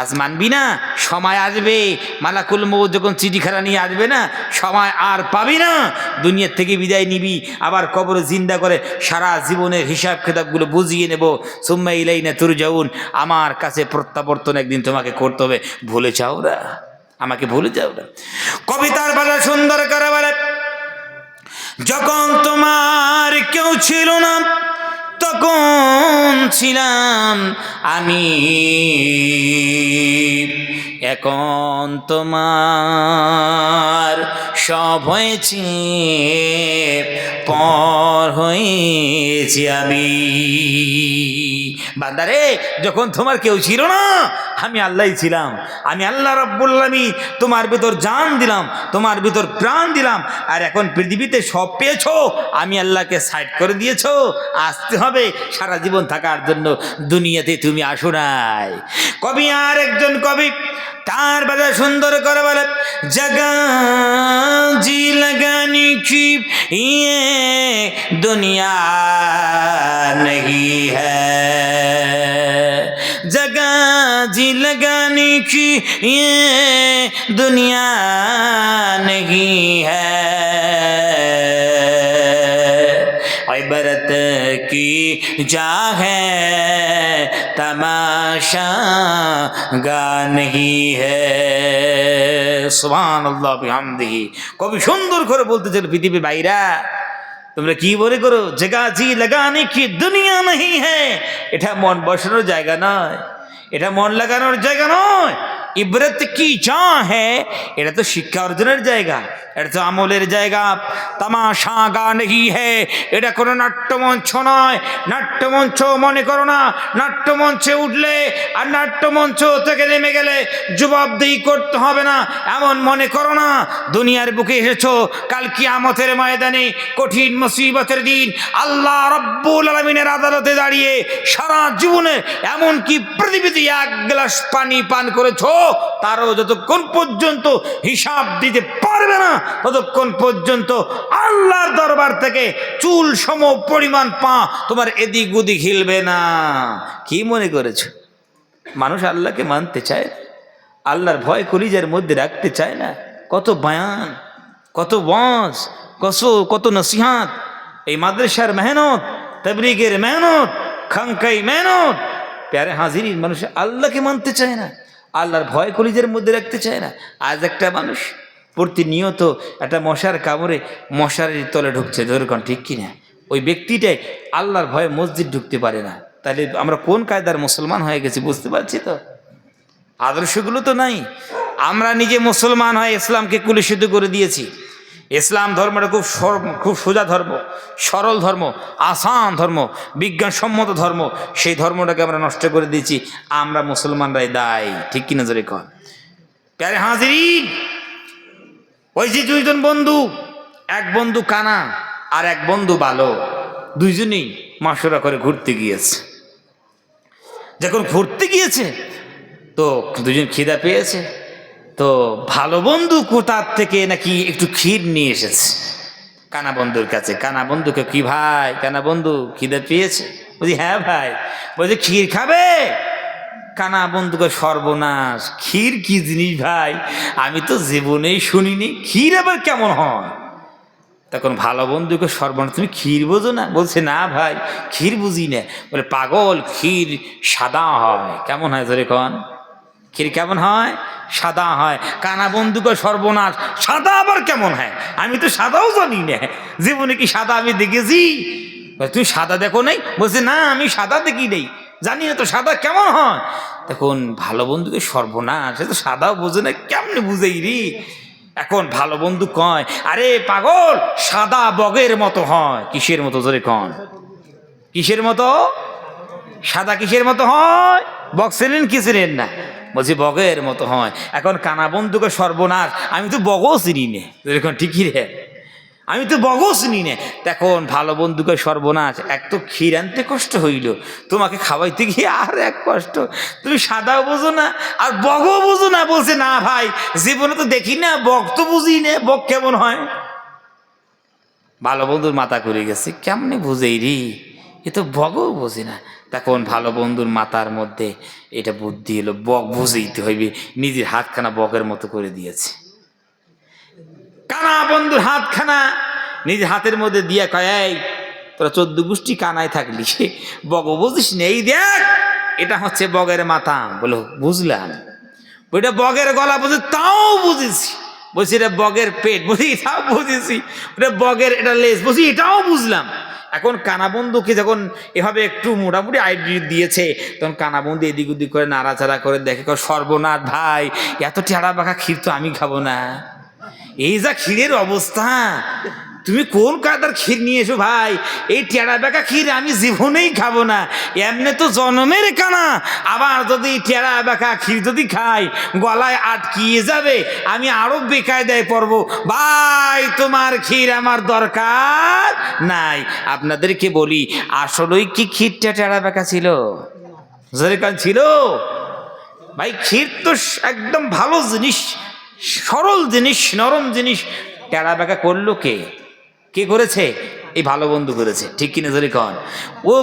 আজ মানবি না, সময় আসবে, মালাকুল মউত যখন চিঠিখানা নিয়ে আসবে না, সময় আর পাবি না, দুনিয়ার থেকে বিদায় নিবি, আবার কবরে জিন্দা করে সারা জীবনের হিসাব খেতাবগুলো বুঝিয়ে নেব। সুম্মা ইলাইনা তুরজাউন, আমার কাছে প্রত্যাবর্তন একদিন তোমাকে করতে হবে। ভুলে যাও না, আমাকে ভুলে যাও না। কবিতার ভাষা সুন্দর করে বলে, যখন তোমার কেউ ছিল না তখন ছিলাম আমি, এখন তোমার সব হয়েছে, পর হয়েছি আমি। বান্দারে যখন তোমার কেউ ছিল না আমি আল্লাহই ছিলাম, আমি আল্লাহ রাব্বুল আমিন তোমার ভিতর জান দিলাম, তোমার ভিতর প্রাণ দিলাম, আর এখন পৃথিবীতে সব পেয়েছো, আমি আল্লাহকে সাইড করে দিয়েছো, আসতে হবে সারা জীবন থাকার জন্য, দুনিয়াতে তুমি আসো নাই। কবি আর একজন কবি তার বাজা সুন্দর করে বলে, জগা জি লাগানি কি ये दुनिया नहीं है, जगह जी लगाने की ये दुनिया नहीं है, इबरत की जा है तमाशा गा नहीं है। সুবহানাল্লাহ বিহামদিহি। কবি সুন্দর করে বলতে চাইল, পৃথিবীর বাইরা তোমরা কি বলে করো, জায়গা জি লাগানে কি দুনিয়া নেই হ্যাঁ, এটা মন বসানোর জায়গা নয়, এটা মন লাগানোর জায়গা নয়। ইবরত কি যা হ্যাঁ, এটা তো শিক্ষা অর্জনের জায়গা, এটা তো আমলের জায়গা। তামাশা গা নেই হ্যাঁ, এটা কোনো নাট্যমঞ্চ নয়। নাট্যমঞ্চ মনে করো না, নাট্যমঞ্চে উঠলে আর নাট্যমঞ্চ থেকে নেমে গেলে জবাবদিহি করতে হবে না, এমন মনে করো না। দুনিয়ার বুকে এসেছো, কাল কিয়ামতের ময়দানে কঠিন মুসিবতের দিন আল্লাহ রাব্বুল আলামিনের আদালতে দাঁড়িয়ে সারা জীবনে এমনকি পৃথিবীতে এক গ্লাস পানি পান করেছো, তারও যতক্ষণ পর্যন্ত হিসাব দিতে পারবে না ততক্ষণ পর্যন্ত আল্লাহর দরবার থেকে চুল সম পরিমাণ পা তোমার এদিক ওদিক হিলবে না। কি মনে করেছো মানুষ আল্লাহকে মানতে চায় না, আল্লাহর ভয় কলিজার মধ্যে রাখতে চায় না? কত বয়ান, কত ওয়াজ, কত নসিহাত, এই মাদ্রাসার মেহনত, তাবলীগের মেহনত, খানকাই মেহনত, প্যারে হাজিরিন, মানুষ আল্লাহকে মানতে চায় না, আল্লাহর ভয় কলিজার মধ্যে রাখতে চায় না। আজ একটা মানুষ প্রতিনিয়ত একটা মশার কামড়ে মশারির তলে ঢুকছে, ধরুন ঠিক কিনা? ওই ব্যক্তিটাই আল্লাহর ভয়ে মসজিদ ঢুকতে পারে না। তাহলে আমরা কোন কায়দার মুসলমান হয়ে গেছি বুঝতে পারছি তো? আদর্শগুলো তো নাই। আমরা নিজে মুসলমান হয়ে ইসলামকে কুলুষিত করে দিয়েছি। ইসলাম ধর্মটা খুব সোজা ধর্ম, সরল ধর্ম, আসান ধর্ম, বিজ্ঞানসম্মত ধর্ম, সেই ধর্মটাকে আমরা নষ্ট করে দিয়েছি। আমরা মুসলমানরাই দায়ী, ঠিক কিনা জোরে কন? প্যারে হাজিরিন, ওই যে দুইজন বন্ধু, এক বন্ধু কানা আর এক বন্ধু ভালো। দুইজনেই মাসোরা করে ঘুরতে গিয়েছে। যখন ঘুরতে গিয়েছে তো দুজন খিদা পেয়েছে, তো ভালো বন্ধু কোথার থেকে নাকি একটু ক্ষীর নিয়ে এসেছে কানা বন্ধুর কাছে। কানা বন্ধুকে, কি ভাই কানা বন্ধু খিদে পেয়েছে? বলছি হ্যাঁ ভাই। বলছে ক্ষীর খাবে? কানা বন্ধুকে, সর্বনাশ, ক্ষীর কি জিনিস ভাই, আমি তো জীবনেই শুনিনি, ক্ষীর আবার কেমন হয়? তখন ভালো বন্ধুকে, সর্বনাশ, তুমি ক্ষীর বোঝো না? বলছে না ভাই, ক্ষীর বুঝি না। বলে পাগল, ক্ষীর সাদা হয়। কেমন হয় ধরে কন? ক্ষীর কেমন হয়? সাদা হয়। কানা বন্ধুকে, সর্বনাশ, সাদা আবার কেমন হয়? আমি তো সাদাও জানি না, জীবনে কি সাদা আমি দেখেছি? তুমি সাদা দেখো নাই? বলছে না, আমি সাদা দেখি নেই, জানি না তো সাদা কেমন হয়। তখন ভালো বন্ধুকে, সর্বনাশ, সে তো সাদাও বোঝে না, কেমনে বুঝেই রে? এখন ভালো বন্ধু কয়, আরে পাগল, সাদা বগের মতো হয়। কিসের মতো জোরে কন? কিসের মতো? সাদা কিসের মতো হয়? বগ চেনেন কি চেনেন না? বলছি বগের মতো হয়। এখন কানা বন্ধুকে, সর্বনাশ, আমি তো বগও চিনি নে। এরকম ঠিকই রে, আমি তো বগও চিনি নে। তখন ভালো বন্ধুকে, সর্বনাশ, এক তো ক্ষীর আনতে কষ্ট হইল, তোমাকে খাওয়াইতে গিয়ে আর এক কষ্ট, তুমি সাদাও বোঝো না আর বগও বোঝো না। বলছে না ভাই, জীবনে তো দেখি না, বগ তো বুঝি না, বগ কেমন হয়। ভালো বন্ধুর মাথা ঘুরে গেছে, কেমনে বুঝেই রি, এ তো বগও বুঝি না। তখন ভালো বন্ধুর মাথার মধ্যে এটা বুদ্ধি এলো, বগ বুঝেইতে হইবে, নিজের হাতখানা বগের মতো করে দিয়েছে। কানা বন্ধুর হাতখানা নিজের হাতের মধ্যে দিয়ে কয়, এই তোরা 14 গোষ্ঠী কানায় থাকলি, বগ বুঝিস না, এই দেখ এটা হচ্ছে বগের মাথা। বলো বুঝলাম। ওইটা বগের গলা বুঝি, তাও বুঝেছি। বলছি এটা বগের পেট, বুঝি, এটাও বুঝেছি। ওটা বগের এটা লেজ, বুঝি, এটাও বুঝলাম। এখন কানাবন্ধুকে যখন এভাবে একটু মোটামুটি আইডিয়া দিয়েছে, তখন কানাবন্ধু এদিক ওদিক করে নাড়াচাড়া করে দেখে, সর্বনাশ ভাই, এত টেরা বাঁকা ক্ষীর তো আমি খাবো না। এই যা ক্ষীরের অবস্থা, তুমি কোন কায়দার ক্ষীর নিয়ে এসো ভাই, এই টেরা বেঁকা ক্ষীর আমি জীবনেই খাবো না। এমনি তো জনমের কানা, আবার যদি টেরা বেঁকা ক্ষীর যদি খাই, গলায় আটকিয়ে যাবে, আমি আরো বেকায়দায় পড়বো। ভাই তোমার ক্ষীর আমার দরকার নাই। আপনাদেরকে বলি, আসলেই কি ক্ষীরটা টেরা বেঁকা ছিল? যেরকম ছিল ভাই, ক্ষীর তো একদম ভালো জিনিস, সরল জিনিস, নরম জিনিস। টেরা বেঁকা করলো কে? কে করেছে? এই ভালো বন্ধু করেছে, ঠিক কিনা জোরে কন? ও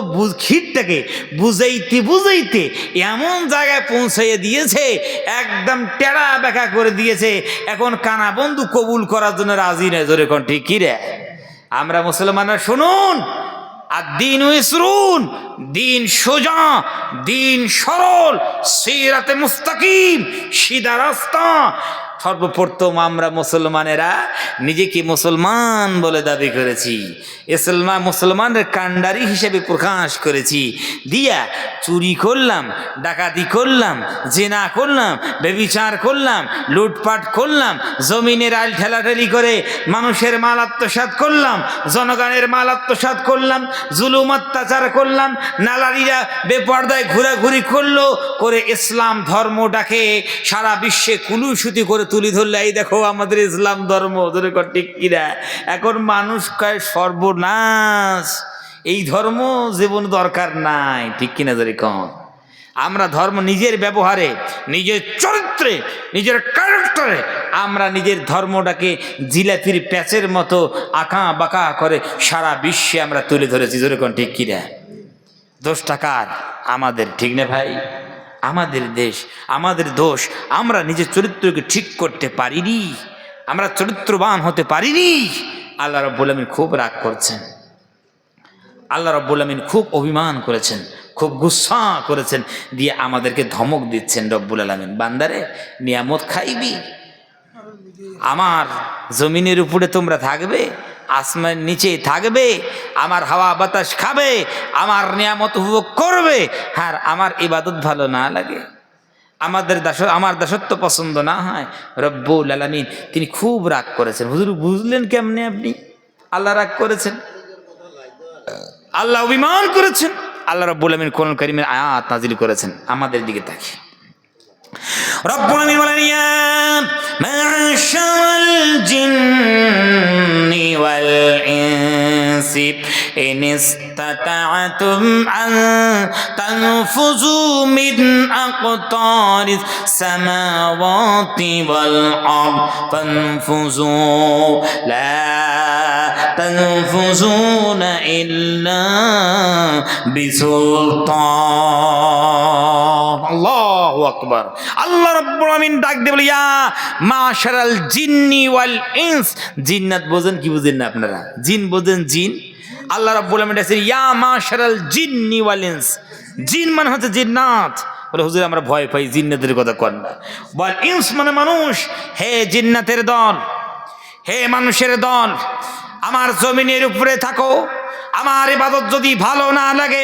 ক্ষীরটাকে বুঝাইতে বুঝাইতে এমন জায়গায় পৌঁছাইয়ে দিয়েছে, একদম টেরা বেঁকা করে দিয়েছে। এখন কানা বন্ধু কবুল করার জন্য রাজি নয়, জোরে কন ঠিক কি রে? আমরা মুসলমানরা শুনুন, আর দিন ইসরুন, দিন সোজা, দিন সরল, সিরাতে মুস্তাকিম, সিধা রাস্তা। সর্বপ্রথম আমরা মুসলমানেরা নিজেকে মুসলমান বলে দাবি করেছি, মুসলমানের কাণ্ডারি হিসেবে প্রকাশ করেছি। দিয়া চুরি করলাম, ডাকাতি করলাম, জেনা করলাম, ব্যভিচার করলাম, লুটপাট করলাম, জমিনের আইল ঠেলাঠেলি করে মানুষের মাল আত্মসাৎ করলাম, জনগণের মাল আত্মসাৎ করলাম, জুলুম অত্যাচার করলাম, নালারিরা বেপর্দায় ঘোরাঘুরি করলো, করে ইসলাম ধর্মটাকে সারা বিশ্বে কুলুসুতি করে তুলি ধরলে, এই দেখো আমাদের ইসলাম ধর্ম, ধরে ঠিক কিনা? এখন মানুষ কয় সর্বনাশ, এই ধর্ম জীবন দরকার নাই, ঠিক কিনা ধরে কম? আমরা ধর্ম নিজের ব্যবহারে, নিজের চরিত্রে, নিজের ক্যারেক্টারে আমরা নিজের ধর্মটাকে জিলাপির প্যাচের মতো আঁকা বাঁকা করে সারা বিশ্বে আমরা তুলে ধরেছি, যেরকম ঠিক কিনা? দোষটা কার? আমাদের, ঠিক না ভাই? আমাদের দেশ, আমাদের দোষ। আমরা নিজের চরিত্রকে ঠিক করতে পারিনি, আমরা চরিত্রবান হতে পারিনি। আল্লাহ রাব্বুল আমিন খুব রাগ করছেন, আল্লাহ রাব্বুল আমিন খুব অভিমান করেছেন, খুব গুসা করেছেন, দিয়ে আমাদেরকে ধমক দিচ্ছেন রব্বুল আলামিন, বান্দারে নিয়ামত খাইবি, আমার জমিনের উপরে তোমরা থাকবে, আসমানের নিচে থাকবে, আমার হাওয়া বাতাস খাবে, আমার নিয়ামত উপভোগ করবে, আর আমার ইবাদত ভালো না লাগে, আমার দাসত্ব পছন্দ না হয়, রব্বুল আলামিন তিনি খুব রাগ করেছেন। হুজুর বুঝলেন কেমনে আপনি? আল্লাহ রাগ করেছেন, আল্লাহ অভিমান করেছেন। আল্লাহ রাব্বুল আমিন কোরআন কারীমের আয়াত নাযিল করেছেন, আমাদের দিকে তাকিয়ে রব্বুল আমিন বলেন, ইয়া মা'শারাল জিন্নি ওয়াল ইনস إن استطعتم أن تنفذوا من أقطار السماوات والأرض فانفذوا لا تنفذون إلا بسلطان الله أكبر আল্লাহ রাব্বুল আমিন ডাক দিয়ে বলে ইয়া মাশারাল জিন্নি ওয়াল ইনস জিন্নাত বোঝেন কি বুঝেন না আপনারা জিন বোঝেন জিন আল্লাহ রাব্বুল আমিন ডাকছেন ইয়া মাশারাল জিন্নি ওয়াল ইনস জিন মানে হচ্ছে জিন্নাত বলে হুজুর আমরা ভয় পাই জিন্নাতের কথা কন না ওয়াল ইনস মানে মানুষ হে জিন্নাতের দল হে মানুষের দল আমার জমিনের উপরে থাকো আমার ইবাদত যদি ভালো না লাগে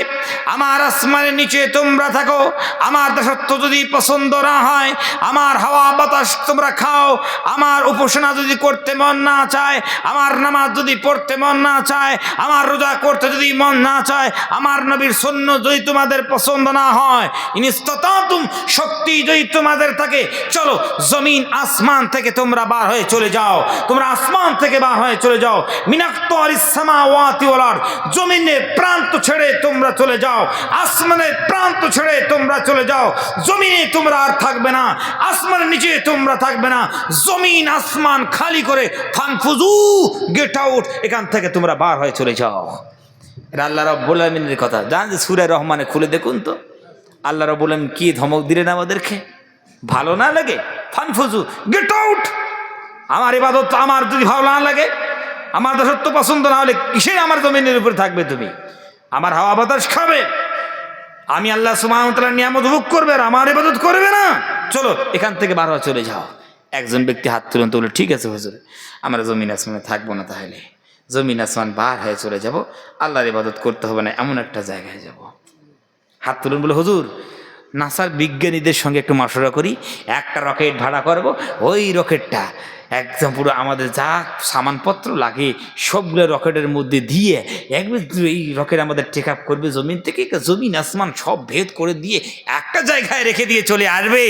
আমার আসমানের নিচে তোমরা থাকো আমার দাসত্ব যদি পছন্দ না হয় আমার হাওয়া বাতাস তোমরা খাও আমার উপাসনা যদি করতে মন না চায় আমার নামাজ যদি পড়তে মন না চায় আমার রোজা করতে যদি মন না চায় আমার নবীর সুন্নাত যদি তোমাদের পছন্দ না হয় ইনস্তাতাতুম শক্তি যদি তোমাদের থাকে চলো জমিন আসমান থেকে তোমরা বার হয়ে চলে যাও তোমরা আসমান থেকে বার হয়ে চলে যাও মিনাক্তারিস সামাওয়াতি ওয়াল আরদ জমিনের প্রান্ত ছেড়ে তোমরা চলে যাও আসমানের প্রান্ত ছেড়ে তোমরা চলে যাও জমিনে তোমরা আর থাকবে না আসমানের নিচে তোমরা থাকবে না জমিন আসমান খালি করে ফানফুজু গেট আউট এখান থেকে তোমরা বার হয়ে চলে যাও এটা আল্লাহ রাব্বুল আমিনের কথা জান যে সূরা রহমানে খুলে দেখুন তো আল্লাহ রাব্বুল আমিন কি ধমক দিলেন আমাদেরকে ভালো না লাগে ফানফুজু গেট আউট আমার ইবাদত আমার যদি ভালো না লাগে আমার দাসত্ব পছন্দ না হলে কিসে আমার জমিনের উপরে থাকবে তুমি আমার হাওয়া বাতাস খাবে আমি আল্লাহ সুবহানাহু ওয়া তাআলার নিয়ামত ভোগ করবে আর আমার ইবাদত করবে না চলো এখান থেকে বার হয়ে চলে যাও একজন ব্যক্তি হাত তুলেন তো বলে ঠিক আছে হুজুর আমরা জমিন আসমানে থাকবো না তাহলে জমিন আসমান বার হয়ে চলে যাব আল্লাহর ইবাদত করতে হবে না এমন একটা জায়গায় যাব হাত তুলেন বলে হুজুর নাসার বিজ্ঞানীদের সঙ্গে একটু মশলা করি একটা রকেট ভাড়া করব ওই রকেটটা একদম পুরো আমাদের যা সামানপত্র লাগে সবগুলো রকেটের মধ্যে দিয়ে একবার এই রকেট আমাদের টেক আপ করবে জমিন থেকে জমিন আসমান সব ভেদ করে দিয়ে একটা জায়গায় রেখে দিয়ে চলে আসবে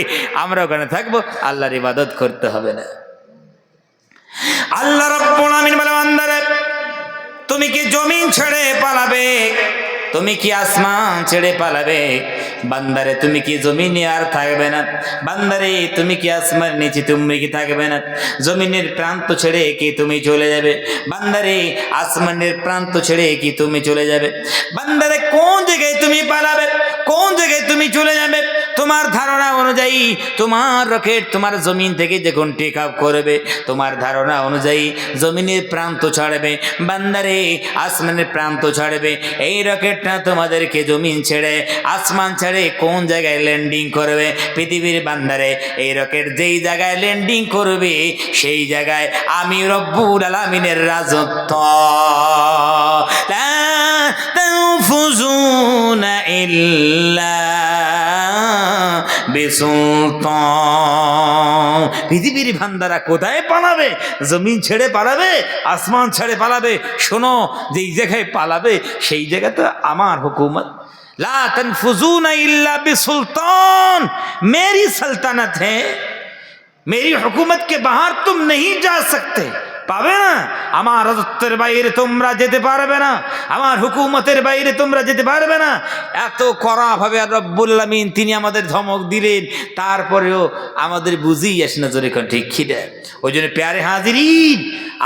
আমরা ওখানে থাকবো আল্লাহর ইবাদত করতে হবে না আল্লাহ রাব্বুল আমিন বলে বান্দারে তুমি কি জমিন ছেড়ে পালাবে তুমি কি আসমান ছেড়ে পালাবে বান্দারে তুমি কি জমিনে আর থাকবে না বান্দারে তুমি কি আসমানের নিচে তুমি কি থাকবে না জমিনের প্রান্ত ছেড়ে কি তুমি চলে যাবে বান্দারে আসমানের প্রান্ত ছেড়ে কি তুমি চলে যাবে বান্দারে কোন জায়গায় তুমি পালাবে কোন জায়গায় তুমি চলে যাবে তোমার ধারণা অনুযায়ী তোমার রকেট তোমার জমিন থেকে যখন টেক আপ করবে তোমার ধারণা অনুযায়ী জমিনের প্রান্ত ছাড়বে বান্দারে আসমানের প্রান্ত ছাড়বে এই রকেটটা তোমাদেরকে জমিন ছেড়ে আসমান ছেড়ে কোন জায়গায় ল্যান্ডিং করবে পৃথিবীর বান্দারে এই রকেট যেই জায়গায় ল্যান্ডিং করবে সেই জায়গায় আমি রব্বুল আলামিনের রাজত্ব লা তানফুজুনা ইল্লা বিসুলতান পৃথিবীর বান্দারা কোথায় পালাবে জমিন ছেড়ে পালাবে আসমান ছেড়ে পালাবে শোনো যেই জায়গায় পালাবে সেই জায়গা তো আমার হুকুমত লা তানফুজুনা ইল্লা बिसुल्तान मेरी सल्तनत है मेरी हुकूमत के बाहर तुम नहीं जा सकते পাবে না আমার রাজত্বের বাইরে তোমরা যেতে পারবে না আমার হুকুমতের বাইরে তোমরা যেতে পারবে না এত কড়া ভাবে রব্বুল আমিন তিনি আমাদের ধমক দিলেন তারপরেও আমাদের বুঝেই আসে না জোরে কোন ঠিক খিদে ওই জন্য প্যারে হাজিরিন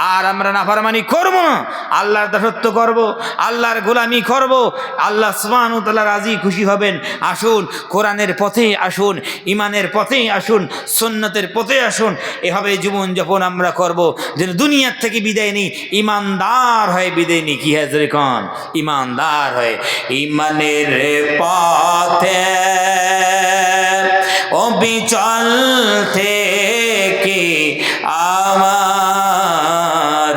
আর আমরা নাফরমানি করব না আল্লাহর দাসত্ব করব আল্লাহর গোলামি করব আল্লাহ সুবহানাহু ওয়া তাআলা রাজি খুশি হবেন আসুন কোরআনের পথে আসুন ঈমানের পথে আসুন সুন্নতের পথে আসুন এভাবে জীবন যাপন আমরা করব যেন দুনিয়ার থেকে বিদায় নেই ইমানদার হয়ে বিদায় নেই কি হাজরে কোন ইমানদার হয়ে ঈমানের পথে অবিচল থেকে আমার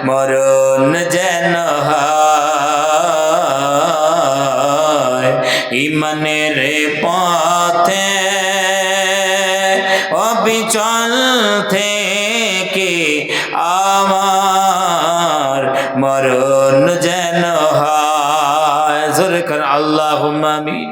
মরণ যেন হয় ঈমানের পথে অবিচল থেকে আমার মরণ যেন হয় জোরে করে আল্লাহুম্মা আমিন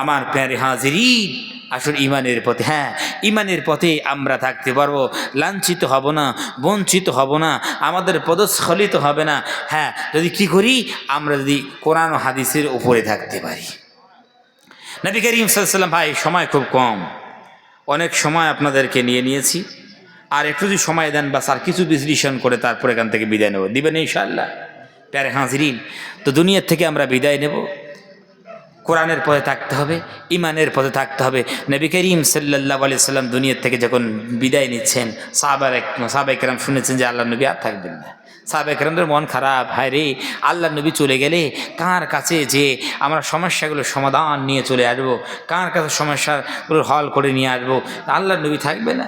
আমার প্যারে হাজিরিন আসলে ইমানের পথে, হ্যাঁ ইমানের পথে আমরা থাকতে পারবো, লাঞ্ছিত হব না, বঞ্চিত হব না, আমাদের পদস্খলিত হবে না। হ্যাঁ যদি কি করি, আমরা যদি কোরআন ও হাদিসের উপরে থাকতে পারি। নবী করিম সাল্লাল্লাহু আলাইহি ওয়াসাল্লাম, ভাই সময় খুব কম, অনেক সময় আপনাদেরকে নিয়েছি, আর একটু যদি সময় দেন বা স্যার কিছু বিশ্লেষণ করে তারপর এখান থেকে বিদায় নেব, দিবেন ইনশাআল্লাহ? প্যারে হাজিরিন, তো দুনিয়ার থেকে আমরা বিদায় নেব, কোরআনের পথে থাকতে হবে, ইমানের পথে থাকতে হবে। নবী করিম সাল্লাল্লাহু আলাইহি সাল্লাম দুনিয়ার থেকে যখন বিদায় নিচ্ছেন, সাহাবায়ে কেরাম শুনেছেন যে আল্লাহ নবী আর থাকবেন না। সাহাবায়ে কেরামদের মন খারাপ, হায় রে আল্লাহ নবী চলে গেলে কার কাছে যে আমরা সমস্যাগুলোর সমাধান নিয়ে চলে আসবো, কার কাছে সমস্যাগুলোর হল করে নিয়ে আসবো, আল্লাহ নবী থাকবে না।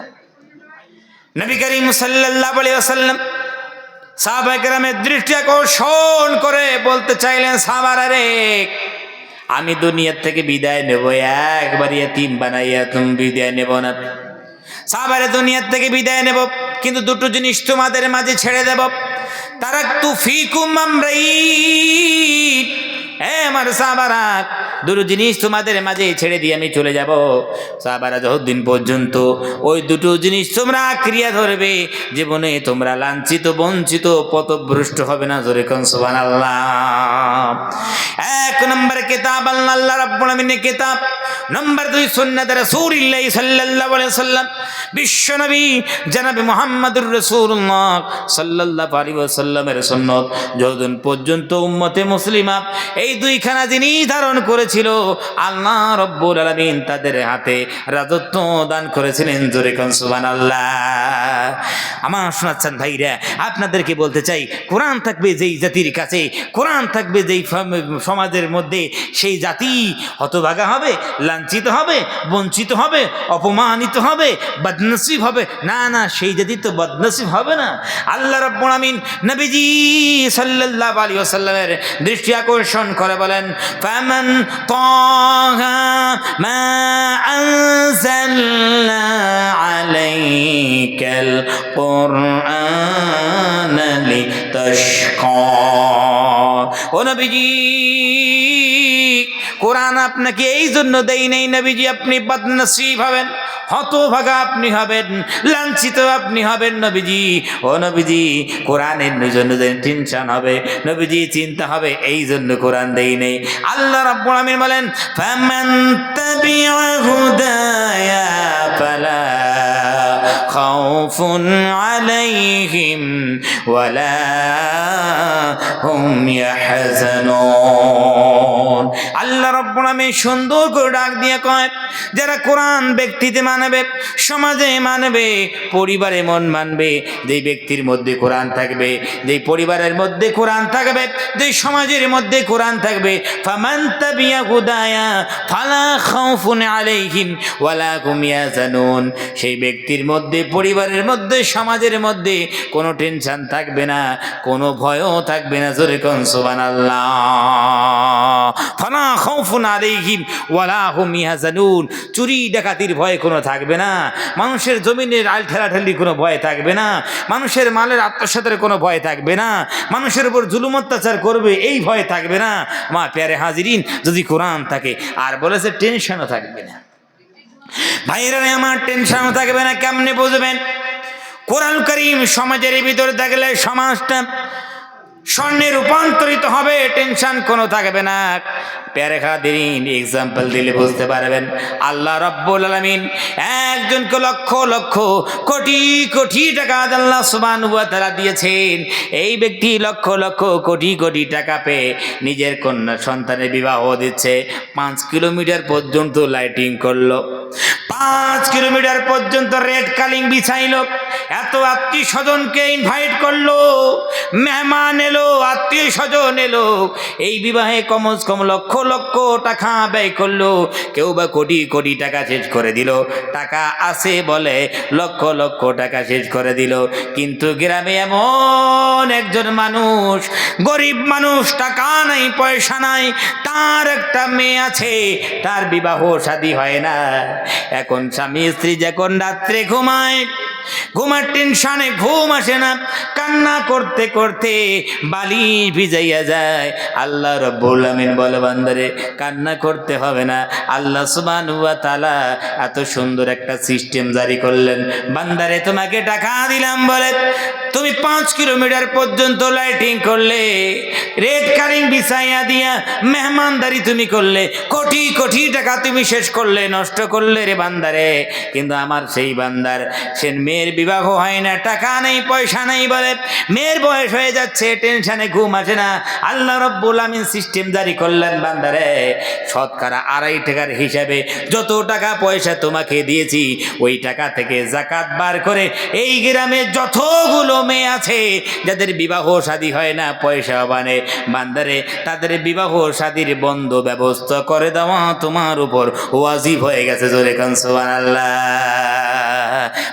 নবী করিম সাল্লাল্লাহু আলাইহি ওয়াসাল্লাম সাহাবায়ে কেরামের দৃষ্টি আকর্ষণ করে বলতে চাইলেন, সাহাবারা রে, আমি দুনিয়ার থেকে বিদায় নেব, একবার ইয়তীম বানাইয়া তুমি বিদায় নেব না। সাহাবারা, দুনিয়ার থেকে বিদায় নেব, কিন্তু দুটো জিনিস তোমাদের মাঝে ছেড়ে দেব। তারাকতু ফীকুম আমরাইন, আমার সাহাবারা, দুটো জিনিস তোমাদের মাঝে ছেড়ে দিয়ে আমি চলে যাব। সাহাবারা, যতদিন পর্যন্ত ওই দুটো জিনিস তোমরা আঁকড়িয়া ধরবে, জীবনে তোমরা লাঞ্ছিত, বঞ্চিত, পথভ্রষ্ট হবে না। জোরে কোন সুবহানাল্লাহ। এক নম্বর কিতাব আল্লাহ রাব্বুল আলামিনের কিতাব, নম্বর 2 সুন্নাত রাসূলুল্লাহ সাল্লাল্লাহু আলাইহি ওয়াসাল্লাম, বিশ্বনবী জনাবে মুহাম্মদুর রাসূলুল্লাহ সাল্লাল্লাহু আলাইহি ওয়াসাল্লামের সুন্নাত। যতদিন পর্যন্ত উম্মতে মুসলিমা এই দুইখানা জিনিস ধারণ করেছিল, আল্লাহ রাব্বুল আলামিন তাদের হাতে রাজত্ব দান করেছিলেন। জোরে কোন সুবহানাল্লাহ। আমার শোনাচ্ছেন ভাইরা, আপনাদেরকে বলতে চাই, কোরআন থাকবে যেই জাতির কাছে, কোরআন থাকবে যেই সমাজের মধ্যে, সেই জাতি হতভাগা হবে, লাঞ্ছিত হবে, বঞ্চিত হবে, অপমানিত হবে, বদনসিব হবে না। না, সেই জাতি তো বদনসিব হবে না। আল্লাহ রাব্বুল আলামিন নবীজি সাল্লাল্লাহু আলাইহি ওয়াসাল্লামের দৃষ্টি আকর্ষণ করে বলেন, ফামান তাহা মা আনজালনা আলাইকাল কুরআন লিতাশকা। ও নবীজি, কোরআন আপনাকে এই জন্য দেই নেই নবীজি, আপনি বদনসিব হবেন, হতভাগা আপনি হবেন, লাঞ্ছিত আপনি হবেন নবীজি। ও নবীজি, কোরআনের জন্য টেনশন হবে নবীজি, চিন্তা হবে, এই জন্য কোরআন দেই নেই। আল্লাহ রাব্বুল আলামিন বলেন, ফামান তাবিআ হুদায়া ফালা খাউফুন আলাইহিম ওয়ালা হুম ইয়াহজানুন। আল্লাহ রাব্বুল আলামিন সুন্দর করে ডাক দিয়ে কয়, যারা কোরআন ব্যক্তিতে মানবে, সমাজে মানবে, পরিবারে মন মানবে, যেই ব্যক্তির মধ্যে কোরআন থাকবে, যেই পরিবারের মধ্যে কোরআন থাকবে, যেই সমাজের মধ্যে কোরআন থাকবে, ফামান তাবিআ হুদায়া ফালা খাউফুন আলাইহিম ওয়ালা হুম ইয়াহজানুন, সেই ব্যক্তির মধ্যে, পরিবারের মধ্যে, সমাজের মধ্যে কোনো টেনশন থাকবে না, কোনো ভয়ও থাকবে না। জোরে কোন সুবহানাল্লাহ। ফালা খাউফুন আলাইহিম ওয়ালা হুম ইয়াহজানুন, চুরি ডাকাতির ভয় কোনো থাকবে না, মানুষের জমিনের আল ঠেলাঠেলি কোনো ভয় থাকবে না, মানুষের মালের আত্মসাতের কোনো ভয় থাকবে না, মানুষের উপর জুলুম অত্যাচার করবে এই ভয় থাকবে না। মা প্যারে হাজিরিন, যদি কোরআন থাকে, আর বলেছে টেনশনও থাকবে না। ভাইয়েরা আমার, টেনশনও থাকবে না, কেমনে বুঝবেন? কোরআন কারীম সমাজের ভিতরে থাকলে সমাজটা স্বর্ণে রূপান্তরিত হবে, টেনশন কোনো থাকবে না। প্যারে হাজিরিন, এক্সাম্পল দিলে বুঝতে পারবেন। আল্লাহ রাব্বুল আলামিন একজনকে লক্ষ লক্ষ কোটি কোটি টাকা আল্লাহ সুবহানাহু ওয়া তাআলা দিয়েছেন। এই ব্যক্তি লক্ষ লক্ষ কোটি কোটি টাকা পেয়ে নিজের কন্যা সন্তানের বিবাহ দিচ্ছে। 5 কিলোমিটার পর্যন্ত লাইটিং করলো, 5 কিলোমিটার পর্যন্ত রেড কালিং বিছাইলো, এত আত্মীয় স্বজনকে ইনভাইট করলো, মেহমান এলো, আত্মীয় স্বজন এলো, এই বিবাহে কমস কম লক্ষ লক্ষ টাকা ব্যয় করলো। কেউ বা কোটি কোটি টাকা শেষ করে দিল, টাকা আছে বলে লক্ষ লক্ষ টাকা শেষ করে দিল। কিন্তু গ্রামে এমন একজন মানুষ, গরিব মানুষ, টাকা নাই, পয়সা নাই, তার একটা মেয়ে আছে, তার বিবাহ শাদী হয় না। এখন স্বামী স্ত্রী যখন রাত্রে ঘুমায়, ঘুমার টেনশনে ঘুম আসে না, কান্না করতে করতে বালিশ ভিজাইয়া যায়। আল্লাহ রাব্বুল আমিন বলে, বান্দারে কান্না করতে হবে না। আল্লাহ সুবহানাহু ওয়া তাআলা এত সুন্দর একটা সিস্টেম জারি করলেন, বান্দারে তোমাকে টাকা দিলাম বলে তুমি 5 কিলোমিটার পর্যন্ত লাইটিং করলে, রেড কারিং বিছাইয়া দিয়া মেহমানদারি তুমি করলে, কোটি কোটি টাকা তুমি শেষ করলে, নষ্ট করলে রে বান্দারে। কিন্তু আমার সেই বান্দার সে মেয়ের বিবাহ হয় না, টাকা নেই পয়সা নেই বলে, মেয়ের বয়স হয়ে যাচ্ছে, টেনশনে ঘুম আসে না। আল্লাহ রাব্বুল আমিন সিস্টেম জারি করলেন, বান্দারে শতকরা 2.5 টাকার হিসাবে যত টাকা পয়সা তোমাকে দিয়েছি ওই টাকা থেকে যাকাত বার করে এই গ্রামে যতগুলো মেয়ে আছে যাদের বিবাহ শাদী হয় না, পয়সা বানে, বান্দারে তাদের বিবাহ শাদীর বন্ধ ব্যবস্থা করে দেওয়া তোমার উপর ওয়াজিব হয়ে গেছে। জোরে কান সুবহানাল্লাহ।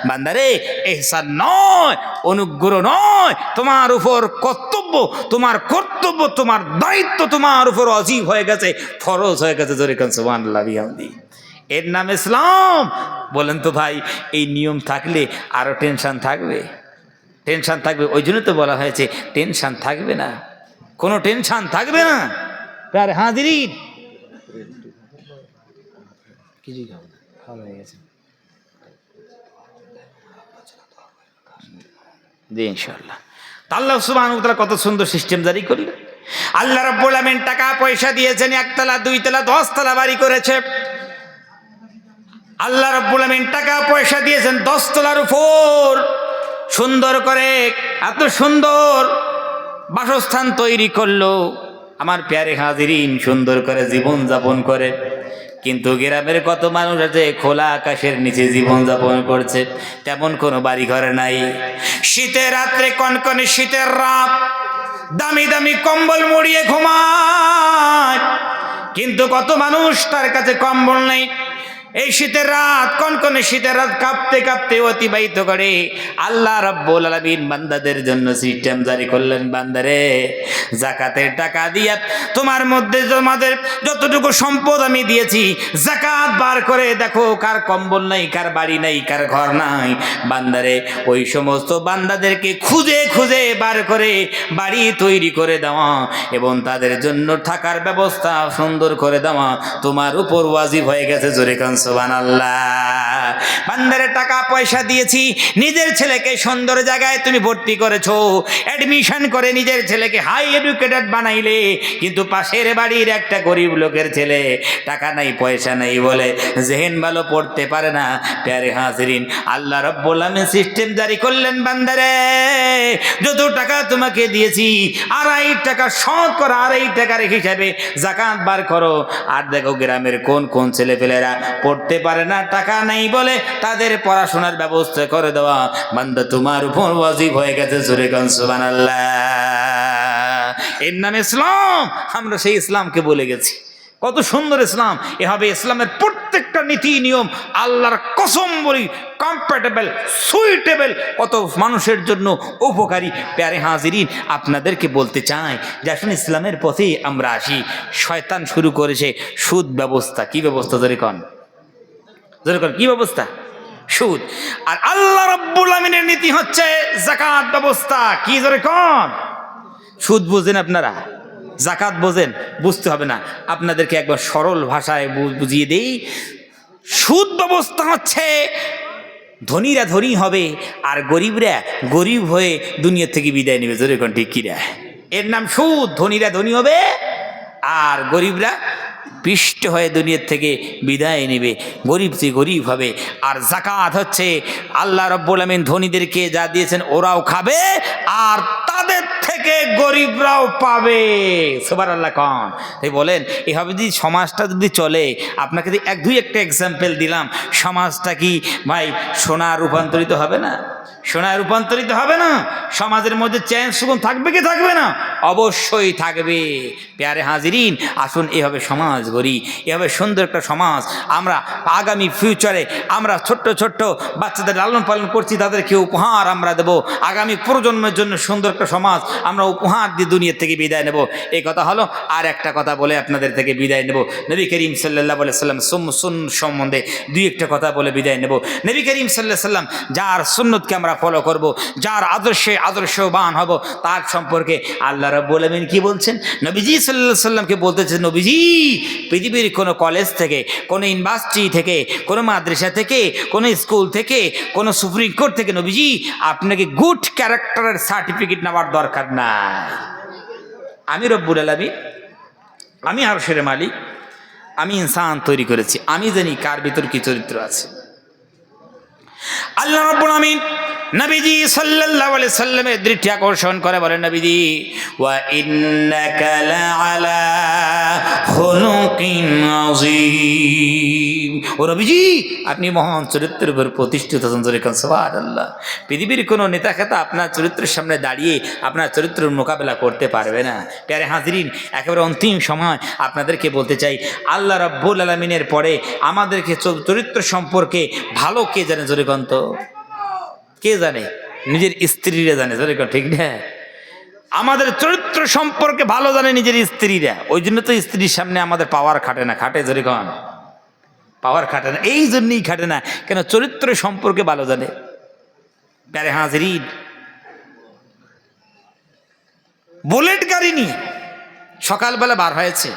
বান্দারে ইহসান নয়, অনুগ্রহ নয়, তোমার উপর কর্তব্য, তোমার কর্তব্য, তোমার দায়িত্ব তোমার উপর ওয়াজিব হয়ে গেছে, ফরজ হয়ে গেছে। জোরে কান সুবহানাল্লাহ বিহামদি। এর নাম ইসলাম। বলেন তো ভাই, এই নিয়ম থাকলে আরো টেনশন থাকবে? টেনশন থাকবে। ওই জন্য তো বলা হয়েছে টেনশন থাকবে না, কোনো টেনশন থাকবে না। প্যারে হাজিরিন, কিছুই খাবো না, ভালো হয়ে গেছে জি ইনশাআল্লাহ। আল্লাহ সুবহানাহু ওয়া তাআলা কত সুন্দর সিস্টেম জারি করলেন। আল্লাহ রাব্বুল আমিন টাকা পয়সা দিয়েছেন, 1 তলা 2 তলা 10 তলা বাড়ি করেছে। আল্লাহ রাব্বুল আমিন টাকা পয়সা দিয়েছেন 10 তলার উপর সুন্দর করে, এত সুন্দর বাসস্থান তৈরি করলো। আমার প্যারে হাজিরিন, সুন্দর করে জীবন যাপন করে। কিন্তু গ্রামের কত মানুষ আছে খোলা আকাশের নিচে জীবন যাপন করছে, তেমন কোনো বাড়ি ঘর নাই। শীতের রাত্রে, কনকনে শীতের রাত, দামি দামি কম্বল মুড়িয়ে ঘুমায়, কিন্তু কত মানুষ তার কাছে কম্বল নেই। এই শীতের রাত, কনকনে শীতের রাত কাঁপতে কাঁপতে অতিবাহিত করে। আল্লাহ রাব্বুল আলামিন বান্দাদের জন্য সিস্টেম জারি করলেন, বান্দারে যাকাতের টাকা দিয়া তোমার মধ্যে তোমাদের যতটুকু সম্পদ আমি দিয়েছি যাকাত বার করে দেখো, কার কম্বল নাই, কার বাড়ি নাই, কার ঘর নাই। বান্দারে ওই সমস্ত বান্দাদেরকে খুঁজে খুঁজে বার করে বাড়ি তৈরি করে দেওয়া এবং তাদের জন্য থাকার ব্যবস্থা সুন্দর করে দেওয়া তোমার উপর ওয়াজিব হয়ে গেছে। জোরে কান সুবহানাল্লাহ। বান্দারে টাকা পয়সা দিয়েছি, নিজের ছেলেকে সুন্দর জায়গায় তুমি ভর্তি করেছো, অ্যাডমিশন করে নিজের ছেলেকে হাই এডুকেটেড বানাইলে, কিন্তু পাশের বাড়ির একটা গরিব লোকের ছেলে টাকা নাই পয়সা নাই বলে জেহেন ভালো পড়তে পারে না। প্যারে হাজিরিন, আল্লাহ রাব্বুল আমিন সিস্টেম জারি করলেন, বান্দারে যত টাকা তোমাকে দিয়েছি 2.5 টাকা শতকরা 2.5 টাকার হিসাবে যাকাত বার করো। আর দেখো গ্রামের কোন কোন ছেলেপেলেরা পড়তে পারে না, টাকা নাই বলে তাদের পড়াশোনার ব্যবস্থা করে দেওয়া বান্দা তোমার উপর ওয়াজিব হয়ে গেছে। জোরে কান সুবহানাল্লাহ। এর নাম ইসলাম। আমরা সেই ইসলামকে বলে গেছি। কত সুন্দর ইসলাম। এভাবে ইসলামের প্রত্যেকটা নীতি নিয়ম আল্লাহর কসম বলি কম্প্যাটেবল, সুইটেবল, কত মানুষের জন্য উপকারী। প্যারে হাজিরিন, আপনাদেরকে বলতে চাই যে আসুন ইসলামের পথে আমরা আসি। শয়তান শুরু করেছে সুদ ব্যবস্থা। কি ব্যবস্থা? জোরে কন, জোরে কন, কি ব্যবস্থা? সুদ। আর আল্লাহ রাব্বুল আমিনের নীতি হচ্ছে যাকাত ব্যবস্থা। কি? জোরে কন। সুদ বুঝেন আপনারা? যাকাত বোঝেন? বুঝতে হবে না, আপনাদেরকে একবার সরল ভাষায় বুঝিয়ে দেই। সুদ ব্যবস্থা হচ্ছে ধনীরা ধনী হবে আর গরিবরা গরিব হয়ে দুনিয়া থেকে বিদায় নেবে। জোরে কোন ঠিক কিরা? এর নাম সুদ। ধনীরা ধনী হবে আর গরিবরা পিষ্ট হয়ে দুনিয়ার থেকে বিদায় নেবে, গরিব যে গরিব হবে। আর যাকাত হচ্ছে আল্লাহ রাব্বুল আমিন ধনীদেরকে যা দিয়েছেন ওরাও খাবে আর তাদের থেকে গরিবরাও পাবে। সুবহানাল্লাহ খান। তাই বলেন এভাবে যদি সমাজটা যদি চলে, আপনাকে যদি 1-2 একটা এক্সাম্পল দিলাম, সমাজটা কি ভাই সোনা রূপান্তরিত হবে না? সোনায় রূপান্তরিত হবে না? সমাজের মধ্যে চ্যান সুগুন থাকবে কি থাকবে না? অবশ্যই থাকবে। প্যারে হাজিরিন, আসুন এভাবে সমাজ গড়ি, এভাবে সুন্দর একটা সমাজ আমরা আগামী ফিউচারে আমরা ছোট্ট ছোট্ট বাচ্চাদের লালন পালন করছি, তাদেরকে উপহার আমরা দেব। আগামী প্রজন্মের জন্য সুন্দর একটা সমাজ আমরা উপহার দিয়ে দুনিয়া থেকে বিদায় নেব। এই কথা হলো। আর একটা কথা বলে আপনাদের থেকে বিদায় নেব। নবী করিম সাল্লাল্লাহু আলাইহি সাল্লাম সুন্নত সম্বন্ধে দুই একটা কথা বলে বিদায় নেব। নবী করিম সাল্লাল্লাহু আলাইহি সাল্লাম যার সুন্নতকে আমরা ফলো করব, যার আদর্শবান হব, তার সম্পর্কে আল্লাহ রাব্বুল আলামিন কি বলছেন? নবীজি সাল্লাল্লাহু আলাইহি সাল্লামকে বলতেছেন, নবীজি পৃথিবীর কোনো কলেজ থেকে, কোনো ইউনিভার্সিটি থেকে, কোনো মাদ্রাসা থেকে, কোনো স্কুল থেকে, কোনো সুপ্রিম কোর্ট থেকে নবীজি আপনাকে গুড ক্যারেক্টারের সার্টিফিকেট নেওয়ার দরকার নাই। আমি রব্বুল আলামিন, আমি আরশের মালিক, আমি ইনসান তৈরি করেছি, আমি জানি কার ভিতর কি চরিত্র আছে। আল্লাহ রাব্বুল আমিন নবীজি সাল্লাল্লাহু আলাইহি সাল্লামের দৃষ্টি আকর্ষণ করে বলেন, নবীজি ওয়া ইন্নাকা লাআলা খুলুকিন আযীম। ও নবীজি, আপনি মহান চরিত্রের উপর প্রতিষ্ঠিত আছেন। সুবহানাল্লাহ। পৃথিবীর কোনো নেতা খেতা আপনার চরিত্রের সামনে দাঁড়িয়ে আপনার চরিত্রের মোকাবেলা করতে পারবে না। প্যারে হাজিরিন, একেবারে অন্তিম সময় আপনাদেরকে বলতে চাই, আল্লাহ রাব্বুল আলামিনের পরে আমাদেরকে চরিত্র সম্পর্কে ভালো কে জানে? জোরে কোন তো, কে জানে? নিজের স্ত্রীরা জানে। জোরে কোন, ঠিক না? আমাদের চরিত্র সম্পর্কে ভালো জানে নিজের স্ত্রীরা। ওই জন্য তো স্ত্রীর সামনে আমাদের পাওয়ার খাটে না। খাটে? জোরে কোন, পাওয়ার খাটে না। এই জন্যই খাটে না, কেন? চরিত্র সম্পর্কে ভালো জানে। প্যারে হাজিরিন, বুলেট গাড়ি নিয়ে সকালবেলা বার হয়েছে,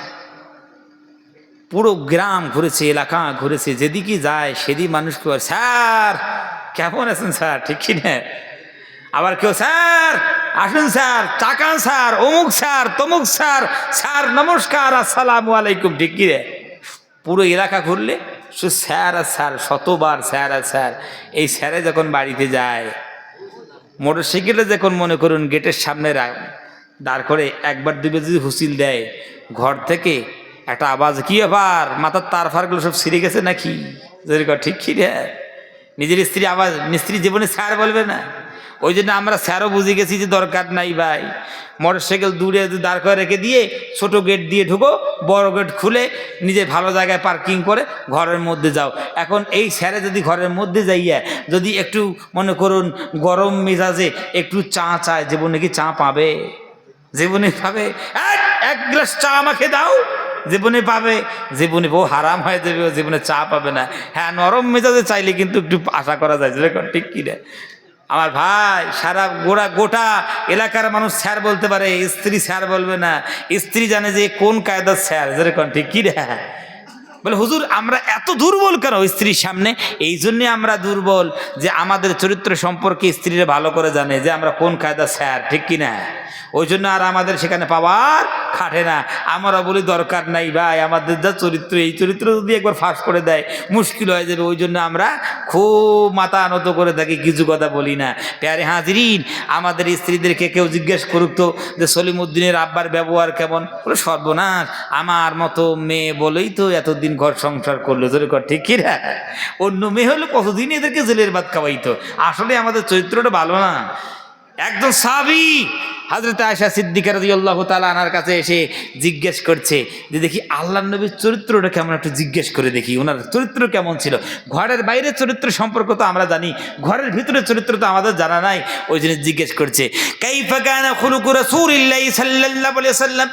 পুরো গ্রাম ঘুরেছে, এলাকা ঘুরেছে, যেদিকে যায় সেদিকে মানুষ কেউ, স্যার কেমন আছেন স্যার, ঠিক কি না? আবার কেউ, স্যার আসুন স্যার, টাকান স্যার, অমুক স্যার, তমুক স্যার, স্যার নমস্কার, আসসালামু আলাইকুম, ঠিক কি রে? পুরো এলাকা ঘুরলে শুধু স্যার আর স্যার, শতবার স্যার আর স্যার। এই স্যারে যখন বাড়িতে যায়, মোটর সাইকেলে যখন মনে করুন গেটের সামনে দাঁড় করে একবার দুবার যদি হুঁসিল দেয়, ঘর থেকে একটা আওয়াজ, কি ব্যাপার, মাথার তার ফারগুলো সব ছিঁড়ে গেছে নাকি? ঠিক কি রে? নিজের স্ত্রী আওয়াজ, স্ত্রী জীবনে স্যার বলবে না। ওই জন্য আমরা স্যারও বুঝে গেছি যে দরকার নাই ভাই, মোটর সাইকেল দূরে দাঁড় করে রেখে দিয়ে ছোট গেট দিয়ে ঢুকো, বড় গেট খুলে নিজে ভালো জায়গায় পার্কিং করে ঘরের মধ্যে যাও। এখন এই স্যারে যদি ঘরের মধ্যে যাইয়া যদি একটু মনে করুন গরম মেজাজে একটু চা চায়, জীবনে কি চা পাবে? জীবনে পাবে? এক গ্লাস চা আমাকে দাও, জীবনে পাবে? জীবনে বউ হারাম হয়ে যাবে, জীবনে চা পাবে না। হ্যাঁ, নরম মেজাজে চাইলে কিন্তু একটু আশা করা যায়। ঠিক কি রে আমার ভাই? সারা গোটা এলাকার মানুষ স্যার বলতে পারে, স্ত্রী স্যার বলবে না। স্ত্রী জানে যে কোন কায়দার স্যার। যেরকম ঠিক কি রে? বলে হুজুর আমরা এত দুর্বল কেন স্ত্রীর সামনে? এই জন্যে আমরা দুর্বল যে আমাদের চরিত্র সম্পর্কে স্ত্রীরা ভালো করে জানে যে আমরা কোন কায়দার স্যার, ঠিক কি না? ওই জন্য আর আমাদের সেখানে পাওয়ার খাটে না। আমরা বলি দরকার নাই ভাই, আমাদের যা চরিত্র, এই চরিত্র যদি একবার ফাঁস করে দেয় মুশকিল হয়ে যাবে। ওই জন্য আমরা খুব মাথা আনত করে থাকি, কিছু কথা বলি না। প্যারে হাজিরিন, আমাদের স্ত্রীদেরকে কেউ জিজ্ঞেস করুক তো যে সলিমউদ্দিনের আব্বার ব্যবহার কেমন? বলে সর্বনাশ, আমার মতো মেয়ে বলেই তো এতদিন ঘর সংসার করলো। জোরে কর, ঠিক কি না? অন্য মেয়ে হলে কতদিন এদেরকে জেলের ভাত খাওয়াইতো। আসলে আমাদের চরিত্রটা ভালো না। একজন সাহাবী হযরত আয়েশা সিদ্দিকা রাদিয়াল্লাহু তাআলা আনহার কাছে এসে জিজ্ঞেস করছে যে দেখি আল্লাহর নবীর চরিত্রটা কেমন, একটু জিজ্ঞেস করে দেখি ওনার চরিত্র কেমন ছিল। ঘরের বাইরের চরিত্র সম্পর্ক তো আমরা জানি, ঘরের ভিতরের চরিত্র তো আমাদের জানা নাই। ওই জন্য জিজ্ঞেস করছে, কাইফা কানা খুলুকু রাসূলিল্লাহি সাল্লাল্লাহু আলাইহি ওয়াসাল্লাম,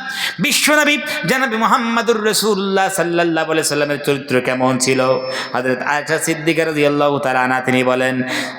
বিশ্বনবী জনাব মুহাম্মদুর রাসূলুল্লাহ সাল্লাল্লাহু আলাইহি ওয়াসাল্লামের চরিত্র কেমন ছিল? হযরত আয়েশা সিদ্দিকা রাদিয়াল্লাহু তাআলা আনহা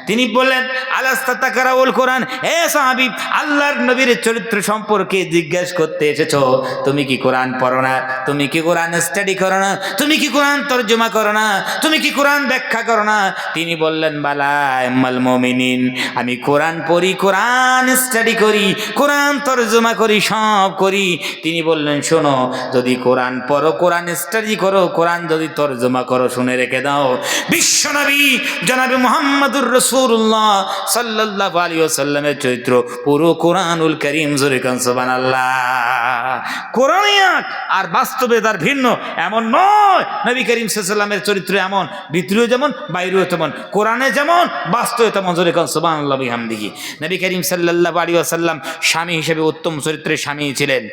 তিনি বললেন, আলাস্তা তাকরাউল কোরআন? হে সাহাবী, আল্লাহর নবীর চরিত্র সম্পর্কে জিজ্ঞেস করতে এসেছো, তুমি কি কোরআন পড়ো না? তুমি কি কোরআন স্টাডি করো না? তুমি কি কোরআন তরজমা করো না? তুমি কি কোরআন ব্যাখ্যা করো না? তিনি বললেন, বালা উম্মুল মুমিনিন, আমি কোরআন পড়ি, কোরআন স্টাডি করি, কোরআন তরজমা করি, সব করি। তিনি বললেন, শোনো, যদি কোরআন পড়ো, কোরআন স্টাডি করো, কোরআন যদি তরজমা করো, শুনে রেখে দাও, বিশ্বনবী জনাবে মুহাম্মদুর রাসূলুল্লাহ সাল্লাল্লাহু আলাইহি ওয়াসাল্লামের চরিত্র পুরো কোরআনুল কারীম, জোরে কান সুবহানাল্লাহ। কোরআনিয়াত আর বাস্তবে তার ভিন্ন এমন নয়। নবী করিম সাল্লাল্লাহু আলাইহি ওয়াসাল্লামের চরিত্র এমন, ভিতরেও যেমন বাইরেও তেমন, কোরআনে যেমন বাস্তবে তেমন, জোরে কান সুবহানাল্লাহ বিহামদিহি। নবী করিম সাল্লাল্লাহু আলাইহি ওয়াসাল্লাম স্বামী হিসেবে উত্তম চরিত্রের স্বামী ছিলেন,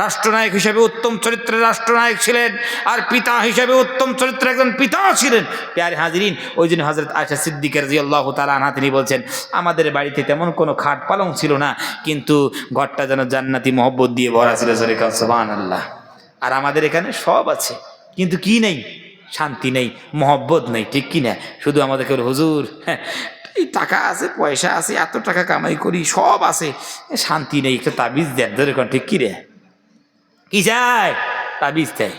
রাষ্ট্রনায়ক হিসেবে উত্তম চরিত্রের রাষ্ট্রনায়ক ছিলেন, আর পিতা হিসেবে উত্তম চরিত্রের একজন পিতা ছিলেন। প্যারে হাজিরিন, ওই জন্য হযরত আয়েশা সিদ্দিকা রাদিয়াল্লাহু তাআলা আনহা তিনি বলছেন, আমাদের বাড়িতে তেমন কোনো খাট পালং ছিল না, কিন্তু ঘরটা যেন জান্নাতি মহব্বত দিয়ে ভরা ছিল, জোরে কান সুবহানাল্লাহ। আর আমাদের এখানে সব আছে, কিন্তু কি নেই? শান্তি নেই, মহব্বত নেই, ঠিক কি না? শুধু আমাদেরকে হুজুর হ্যাঁ এই টাকা আছে, পয়সা আছে, এত টাকা কামাই করি, সব আছে, শান্তি নেই, একটু তাবিজ দেন, জোরে কান, ঠিক কি রে? কি চায়? তাবিজ দেয়।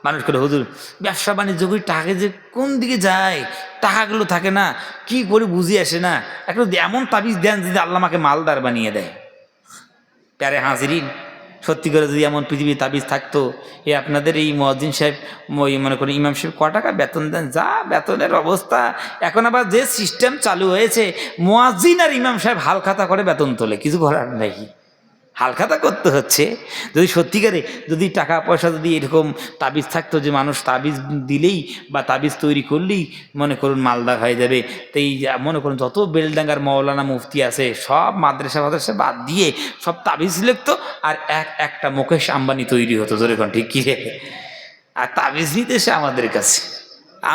মানুষ করে হুজুর ব্যবসা বাণিজ্য করি, টাকা যে কোন দিকে যায়, টাকাগুলো থাকে না, কি করে বুঝে আসে না, একটু এমন তাবিজ দেন যদি আল্লাহ আমাকে মালদার বানিয়ে দেয়। প্যারে হাজিরিন, সত্যি করে যদি এমন পৃথিবীর তাবিজ থাকতো, আপনাদের এই মুয়াজ্জিন সাহেব, মনে করেন ইমাম সাহেব ক টাকা বেতন দেন, যা বেতনের অবস্থা। এখন আবার যে সিস্টেম চালু হয়েছে, মুয়াজ্জিন আর ইমাম সাহেব হালখাতা করে বেতন তোলে, কিছু করার নেই, হালখাতা করতে হচ্ছে। যদি সত্যিকারে যদি টাকা পয়সা যদি এরকম তাবিজ থাকতো যে মানুষ তাবিজ দিলেই বা তাবিজ তৈরি করলেই মনে করুন মালদার হয়ে যাবে, তো এই মনে করুন যত বেলডাঙ্গার মৌলানা মুফতি আছে সব মাদ্রাসা বাদ দিয়ে সব তাবিজ লিখতো, আর একটা মুকেশ আম্বানি তৈরি হতো, জোরে কোন ঠিক কি রে? আর তাবিজ নিতে এসে আমাদের কাছে,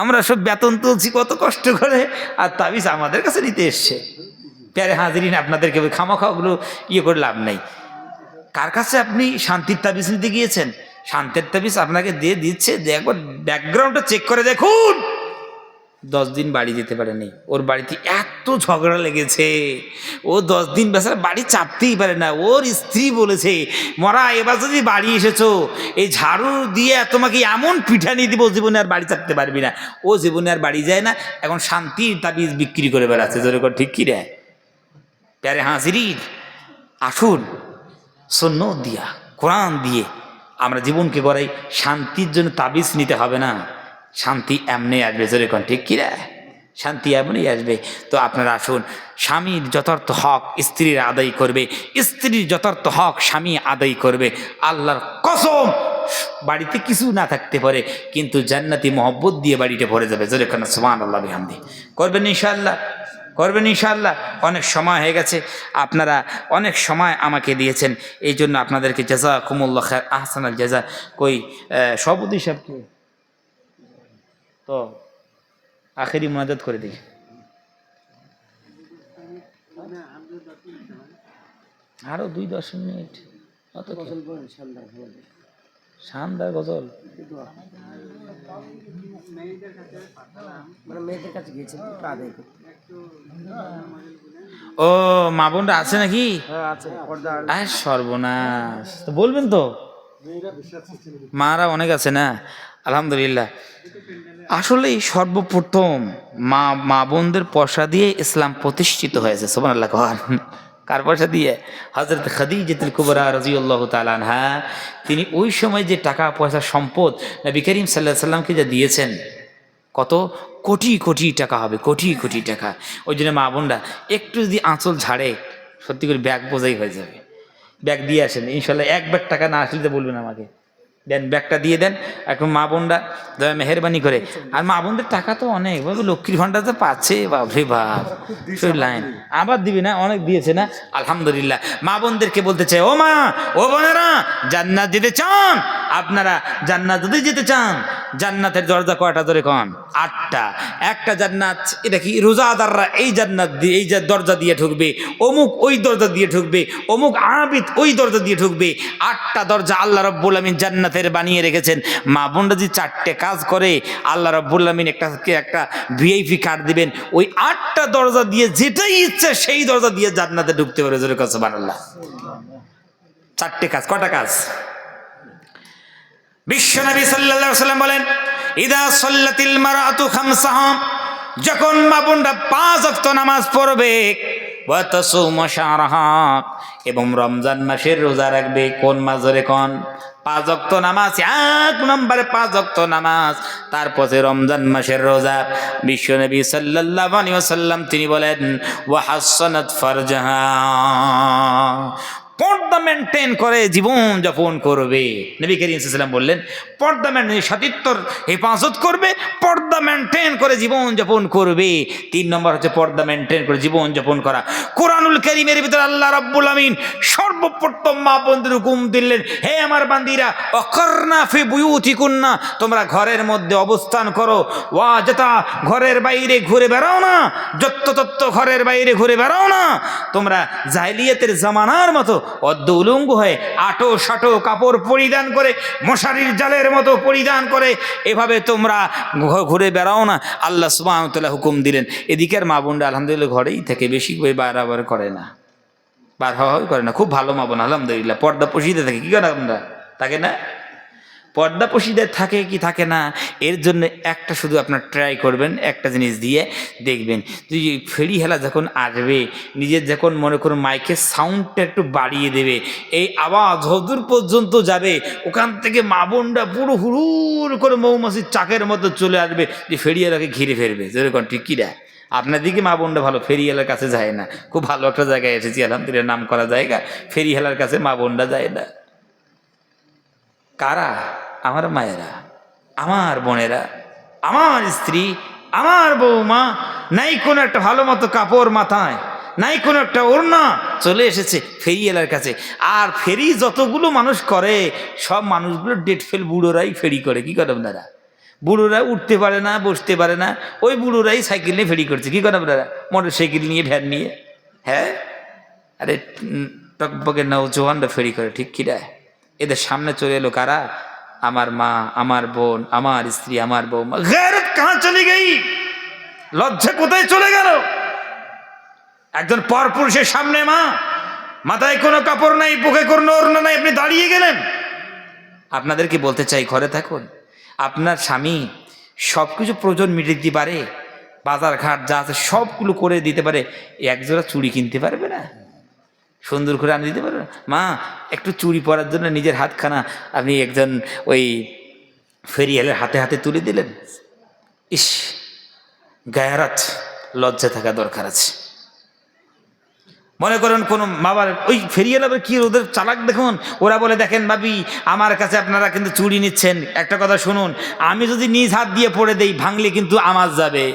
আমরা সব বেতন তুলছি কত কষ্ট করে, আর তাবিজ আমাদের কাছে নিতে এসছে। প্যারে হাজিরিন, আপনাদেরকে ওই খামাখাওয়াগুলো করে লাভ নেই। কার কাছে আপনি শান্তির তাবিজ নিতে গিয়েছেন? শান্তির তাবিজ আপনাকে দিয়ে দিচ্ছে, একবার ব্যাকগ্রাউন্ডটা চেক করে দেখুন, 10 দিন বাড়ি যেতে পারেনি, ওর বাড়িতে এত ঝগড়া লেগেছে, ও 10 দিন বেচারা বাড়ি চাপতেই পারে না। ওর স্ত্রী বলেছে, মরা এবার যদি বাড়ি এসেছো, এই ঝাড়ু দিয়ে তোমাকে এমন পিঠানি দিব, জীবনে আর বাড়ি চাপতে পারবি না। ও জীবনে আর বাড়ি যায় না, এখন শান্তির তাবিজ বিক্রি করে বেড়াচ্ছে, জোরে কর ঠিক কি রে? প্যারে হাজিরিন, আসুন সুন্নাত দিয়া, কোরআন দিয়ে আমরা জীবনকে গড়াই। শান্তির জন্য তাবিজ নিতে হবে না, শান্তি এমনি আসবে, জোরে কোন ঠিক কি রে? শান্তি এমনই আসবে। তো আপনারা আসুন, স্বামীর যথার্থ হক স্ত্রীর আদায় করবে, স্ত্রীর যথার্থ হক স্বামী আদায় করবে। আল্লাহর কসম, বাড়িতে কিছু না থাকতে পারে, কিন্তু জান্নাতি মহব্বত দিয়ে বাড়িতে ভরে যাবে, জোরে কোন সুবহানাল্লাহ বিহামদি। করবেন ইনশাআল্লাহ, করবেন ইনশাআল্লাহ। অনেক সময় হয়ে গেছে, আপনারা অনেক সময় আমাকে দিয়েছেন, এই জন্য আপনাদেরকে জাযাকুমুল্লাহ খায়র, আহসানাল জাযা। কই সভাপতি সাহেবকে তো আখেরি মুনাজাত করে দিই। আরো 2-10 মিনিট, শানদার গজল ও মা বোনরা আছে নাকি? সর্বনাশ, তো বলবেন তো, মারা অনেক আছে না? আলহামদুলিল্লাহ। আসলে সর্বপ্রথম মা বোনদের পয়সা দিয়ে ইসলাম প্রতিষ্ঠিত হয়েছে, সুবহানাল্লাহ। কার পয়সা দিয়ে? হযরত খাদিজাতুল কুবরা রাদিয়াল্লাহু তাআলা আনহা, তিনি ওই সময় যে টাকা পয়সা সম্পদ নবী করিম সাল্লাল্লাহু আলাইহি সাল্লামকে যা দিয়েছেন, কত কোটি কোটি টাকা হবে, কোটি কোটি টাকা। ওই জন্য মা বোনরা একটু যদি আঁচল ঝাড়ে, সত্যি করে ব্যাগ বোঝাই হয়ে যাবে। ব্যাগ দিয়ে আসেন ইনশাল্লাহ, 1 ব্যাগ টাকা না আসলে তো বলবেন আমাকে, দেন ব্যাগটা দিয়ে দেন এখন মা বোনরা দয়া মেহেরবানি করে। আর মা বোনদের টাকা তো অনেক, লক্ষ্মীর ভান্ডার তো পাচ্ছে, বাপরে বাপ, লাইন আবার দিবি না, অনেক দিয়েছে না, আলহামদুলিল্লাহ। মা বোনদেরকে বলতে চাই, ও মা, ও বোনেরা, জান্নাত যেতে চান আপনারা? জান্নাত যদি যেতে চান, জান্নাতের দরজা কয়টা ধরে কন? 8টা। একটা জান্নাত, এটা কি রোজাদাররা এই জান্নাত দিয়ে, এই দরজা দিয়ে ঢুকবে, অমুক ওই দরজা দিয়ে ঢুকবে, অমুক আবিদ ওই দরজা দিয়ে ঢুকবে। 8টা দরজা আল্লাহ রাব্বুল আমিন জান্নাতের বানিয়ে রেখেছেন। মা বোনরা যদি 4টে কাজ করে, আল্লাহ রাব্বুল আমিন একটা ভিআইপি কার্ড দিবেন, ওই 8টা দরজা দিয়ে যেটাই ইচ্ছে সেই দরজা দিয়ে জান্নাতে ঢুকতে পারে, জোরে কর সুবহানাল্লাহ। 4টে কাজ, কটা কাজ? বিশ্বনবী সাল্লাল্লাহু আলাইহি ওয়াসাল্লাম বলেন, ইদা সাল্লাতিল মারআতু খামসাহা, যখন মা বোনরা 5 ওয়াক্ত নামাজ পড়বে, ওয়া তাসুমা শাহরাহা, এবং রমজান মাসের রোজা রাখবে। কোন মাস ধরে? কোন? 5 ওয়াক্ত নামাজ, 1 নম্বরে 5 ওয়াক্ত নামাজ, তারপরে রমজান মাসের রোজা। বিশ্বনবী সাল্লাল্লাহু আলাইহি ওয়াসাল্লাম তিনি বলেন ওয়া হাসানাত ফারজাহা, পর্দা মেনটেন করে জীবন যাপন করবে। নবী করিম সাল্লাল্লাহু আলাইহি ওয়াসাল্লাম বললেন পর্দা মেনটেন, সতীত্বর হেফাজত করবে, পর্দা মেনটেন করে জীবন যাপন করবে। 3 নম্বর হচ্ছে পর্দা মেনটেন করে জীবন যাপন করা। কোরআনুল কারীমের ভিতরে আল্লাহ রাব্বুল আমিন সর্বপ্রথম মা বোনদের হুকুম দিলেন, হে আমার বান্দীরা, ওয়াকারনা ফি বুয়ুতিকুন্না, তোমরা ঘরের মধ্যে অবস্থান করো। ওয়া যেটা ঘরের বাইরে ঘুরে বেড়াও না, যত্র তত্ত্ব ঘরের বাইরে ঘুরে বেড়াও না। তোমরা জাহেলিয়াতের জামানার মতো অর্ধ উলঙ্গ হয়ে আটো শাটো কাপড় পরিধান করে, মশারির জালের মতো পরিধান করে এভাবে তোমরা ঘুরে বেড়াও না। আল্লাহ সুবহানাহু ওয়া তাআলা হুকুম দিলেন। এদিকের মা বোনরা আলহামদুলিল্লাহ ঘরেই থেকে, বেশি বাড়াবার করে না, বার হওয়াই করে না। খুব ভালো মা বোন আলহামদুলিল্লাহ, পর্দা পশিদে থাকে। কি করে আমরা থাকে না? পর্দা পশিদে থাকে কি থাকে না, এর জন্য একটা শুধু আপনার ট্রাই করবেন, একটা জিনিস দিয়ে দেখবেন, তুই ফেরি হেলা যখন আসবে, নিজের যখন মনে করুন মাইকের সাউন্ডটা একটু বাড়িয়ে দেবে, এই আওয়াজ যতদূর পর্যন্ত যাবে, ওখান থেকে মা বোনরা পুরো হুড়ুর করে মৌমাছির চাকের মতো চলে আসবে, যে ফেরিয়ালাকে ঘিরে ফেলবে। যেরকম ঠিক কিরা আপনার দিকে মা বোনরা ভালো, ফেরিয়ালার কাছে যায় না। খুব ভালো একটা জায়গায় এসেছি আলহামদুলিল্লাহ, নাম করা জায়গা, ফেরিয়ালার কাছে মা বোনরা যায় না। কারা? আমার মায়েরা, আমার বোনেরা, আমার স্ত্রী, আমার বৌমা। নাই কোনো একটা ভালো মতো কাপড় মাথায়, নাই কোনো একটা ওড়না, চলে এসেছে ফেরিয়ালার কাছে। আর ফেরি যতগুলো মানুষ করে, সব মানুষগুলো ডেট ফেল বুড়োরাই ফেরি করে। কি করে আপনারা? বুড়োরা উঠতে পারে না, বসতে পারে না, ওই বুড়োরাই সাইকেল নিয়ে ফেরি করছে। কি করে আপনারা? মোটর সাইকেল নিয়ে, ভ্যান নিয়ে। হ্যাঁ, আরে টকবকে নৌজওয়ানরা ফেরি করে, ঠিক কিরা? এদের সামনে চলে এলো কারা? আমার মা, আমার বোন, আমার স্ত্রী, আমার বৌমা। গায়রত কাহা চলে গেই? লজ্জা কোথায় চলে গেল? একজন পরপুরুষের সামনে মা, মাথায় কোনো কাপড় নাই, বুকে কোনো ওড়না নাই, আপনি দাঁড়িয়ে গেলেন। আপনাদেরকে বলতে চাই, ঘরে থাকুন। আপনার স্বামী সব কিছু প্রয়োজন মিটিয়ে দিতে পারে, বাজার ঘাট যা আছে সবগুলো করে দিতে পারে, একজোড়া চুড়ি কিনতে পারবে না? সুন্দর করে আনি দিতে পারবে? মা, একটু চুড়ি পরার জন্য নিজের হাতখানা আপনি একজন ওই ফেরিয়ালের হাতে হাতে তুলে দিলেন। ইস, গায়রাত, লজ্জা থাকা দরকার আছে। মনে করেন কোনো বাবার ওই ফেরিয়াল আবার কি ওদের চালাক দেখুন, ওরা বলে দেখেন ভাবি, আমার কাছে আপনারা কিন্তু চুড়ি নিচ্ছেন, একটা কথা শুনুন, আমি যদি নিজ হাত দিয়ে পড়ে দেই, ভাঙলে কিন্তু আমার যাবে,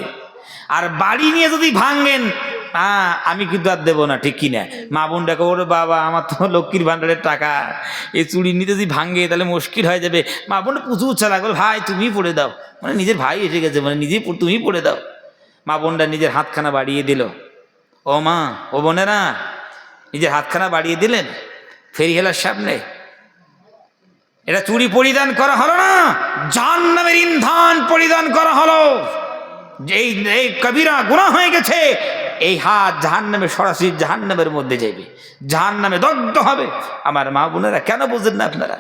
আর বাড়ি নিয়ে যদি ভাঙেন, আমি কিন্তু আর দেবো না, ঠিক কিনা? মা বোন ডাকে, ওরে বাবা, আমার তো লক্ষ্মীর ভাণ্ডারের টাকা, এই চুড়ি নিতে যদি ভাঙে তাহলে মুশকিল হয়ে যাবে। মা বোনটা প্রচুর চালাক, বলে ভাই তুমি পড়ে দাও, মানে নিজের ভাই এসে গেছে, মানে নিজেই তুমি পড়ে দাও। মা বোনটা নিজের হাতখানা বাড়িয়ে দিল। ও মা, ও বোনেরা, নিজের হাতখানা বাড়িয়ে দিলেন ফেরিহেলার সামনে। এটা চুড়ি পরিধান করা হলো না, জাহান্নামের ইন্ধন পরিধান করা হলো। এই কবিরা গুনাহ হয়ে গেছে, এই হাত জাহান্নামে, সরাসরি জাহান্নামের মধ্যে যাবে, জাহান্নামে দগ্ধ হবে। আমার মা বোনেরা, কেন বুঝেন না আপনারা?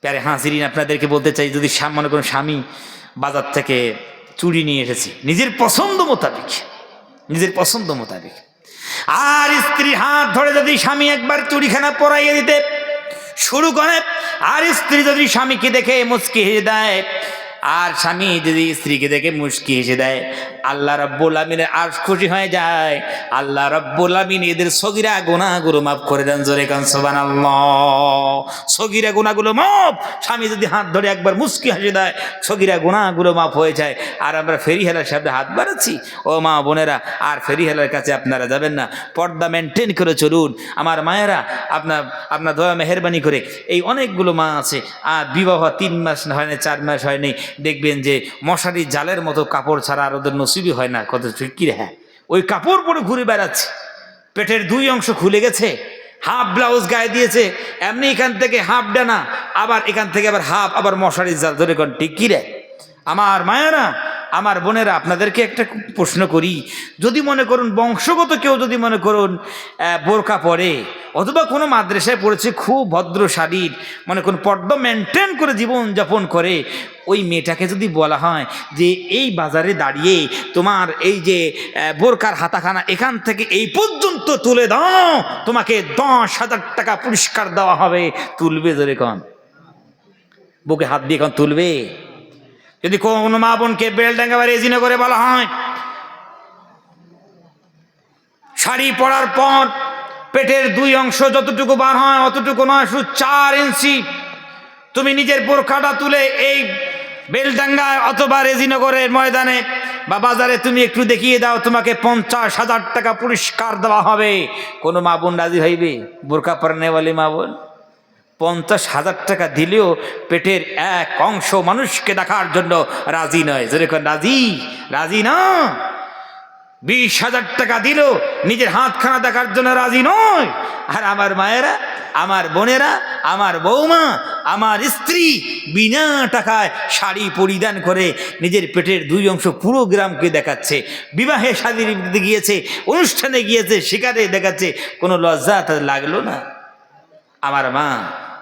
প্যারে হাজিরিন, আপনাদেরকে বলতে চাই, যদি মনে করুন স্বামী বাজার থেকে চুড়ি নিয়ে এসেছে নিজের পছন্দ মোতাবেক, নিজের পছন্দ মোতাবেক, আর স্ত্রীর হাত ধরে যদি স্বামী একবার চুড়িখানা পরাইয়ে দিতে শুরু করে, আর স্ত্রী যদি স্বামীকে দেখে মুচকি হেসে দেয়, আর স্বামী যদি স্ত্রীকে দেখে মুচকি হেসে দেয়, আল্লাহ রাব্বুল আমিনের আর খুশি হয়ে যায়। আল্লাহ রাব্বুল আমিন এদের সগীরা গুনাহগুলো মাফ করে দেন। জোরে কান সুবহানাল্লাহ। সগীরা গুনাহগুলো মাফ। স্বামী যদি হাত ধরে একবার মুচকি হেসে দেয়, সগীরা গুনাহগুলো মাফ হয়ে যায়। আর আমরা ফেরিহেলার সাথে হাত বাড়াচ্ছি। ও মা বোনেরা, আর ফেরিহেলার কাছে আপনারা যাবেন না, পর্দা মেনটেন করে চলুন। আমার মায়েরা, আপনার দয়া মেহেরবানি করে, এই অনেকগুলো মা আছে, আর বিবাহ 3 মাস হয় না, 4 মাস হয়নি, দেখবেন যে মশারির জালের মতো কাপড় ছাড়া আর ওদের নসিবই হয় না। কত কি রে, হ্যাঁ, ওই কাপড় পরে ঘুরে বেড়াচ্ছে, পেটের 2 অংশ খুলে গেছে, হাফ ব্লাউজ গায়ে দিয়েছে, এমনি এখান থেকে হাফ ডানা, আবার এখান থেকে আবার হাফ, আবার মশারির জাল ধরে কোন ঠিক কি রে। আমার মায়েরা, আমার বোনেরা, আপনাদেরকে একটা প্রশ্ন করি, যদি মনে করুন বংশগত কেউ যদি মনে করুন বোরকা পরে অথবা কোনো মাদ্রাসায় পড়েছে, খুব ভদ্রশালীর মনে করুন পর্দা মেনটেন করে জীবনযাপন করে, ওই মেয়েটাকে যদি বলা হয় যে এই বাজারে দাঁড়িয়ে তোমার এই যে বোরকার হাতাখানা এখান থেকে এই পর্যন্ত তুলে দাও, তোমাকে 10,000 টাকা পুরস্কার দেওয়া হবে, তুলবে? জোরে কন, বুকে হাত দিয়ে কন তুলবে? যদি কোনো মা বোনকে বেলডাঙ্গা বা রেজিনা করে বলা হয় শাড়ি পরার পর পেটের 2 অংশ যতটুকু বার হয় অতটুকু নয়, শুধু 4 ইঞ্চি, তুমি নিজের বোরখাটা তুলে এই বেলডাঙ্গায় অথবা রেজিনগরের ময়দানে বা বাজারে তুমি একটু দেখিয়ে দাও, তোমাকে 50,000 টাকা পুরস্কার দেওয়া হবে, কোনো মা বোন রাজি হইবে? বোরকা পরনেওয়ালি মা বোন 50,000 টাকা দিলেও পেটের 1 অংশ মানুষকে দেখার জন্য রাজি নয়। যেরকম রাজি রাজি না, 20,000 টাকা দিলেও নিজের হাতখানা দেখার জন্য রাজি নয়। আর আমার মায়েরা, আমার বোনেরা, আমার বৌমা, আমার স্ত্রী বিনা টাকায় শাড়ি পরিধান করে নিজের পেটের 2 অংশ পুরো গ্রামকে দেখাচ্ছে, বিবাহে শাদীতে গিয়েছে, অনুষ্ঠানে গিয়েছে, সেখানে দেখাচ্ছে, কোনো লজ্জা তাদের লাগলো না? আমার মা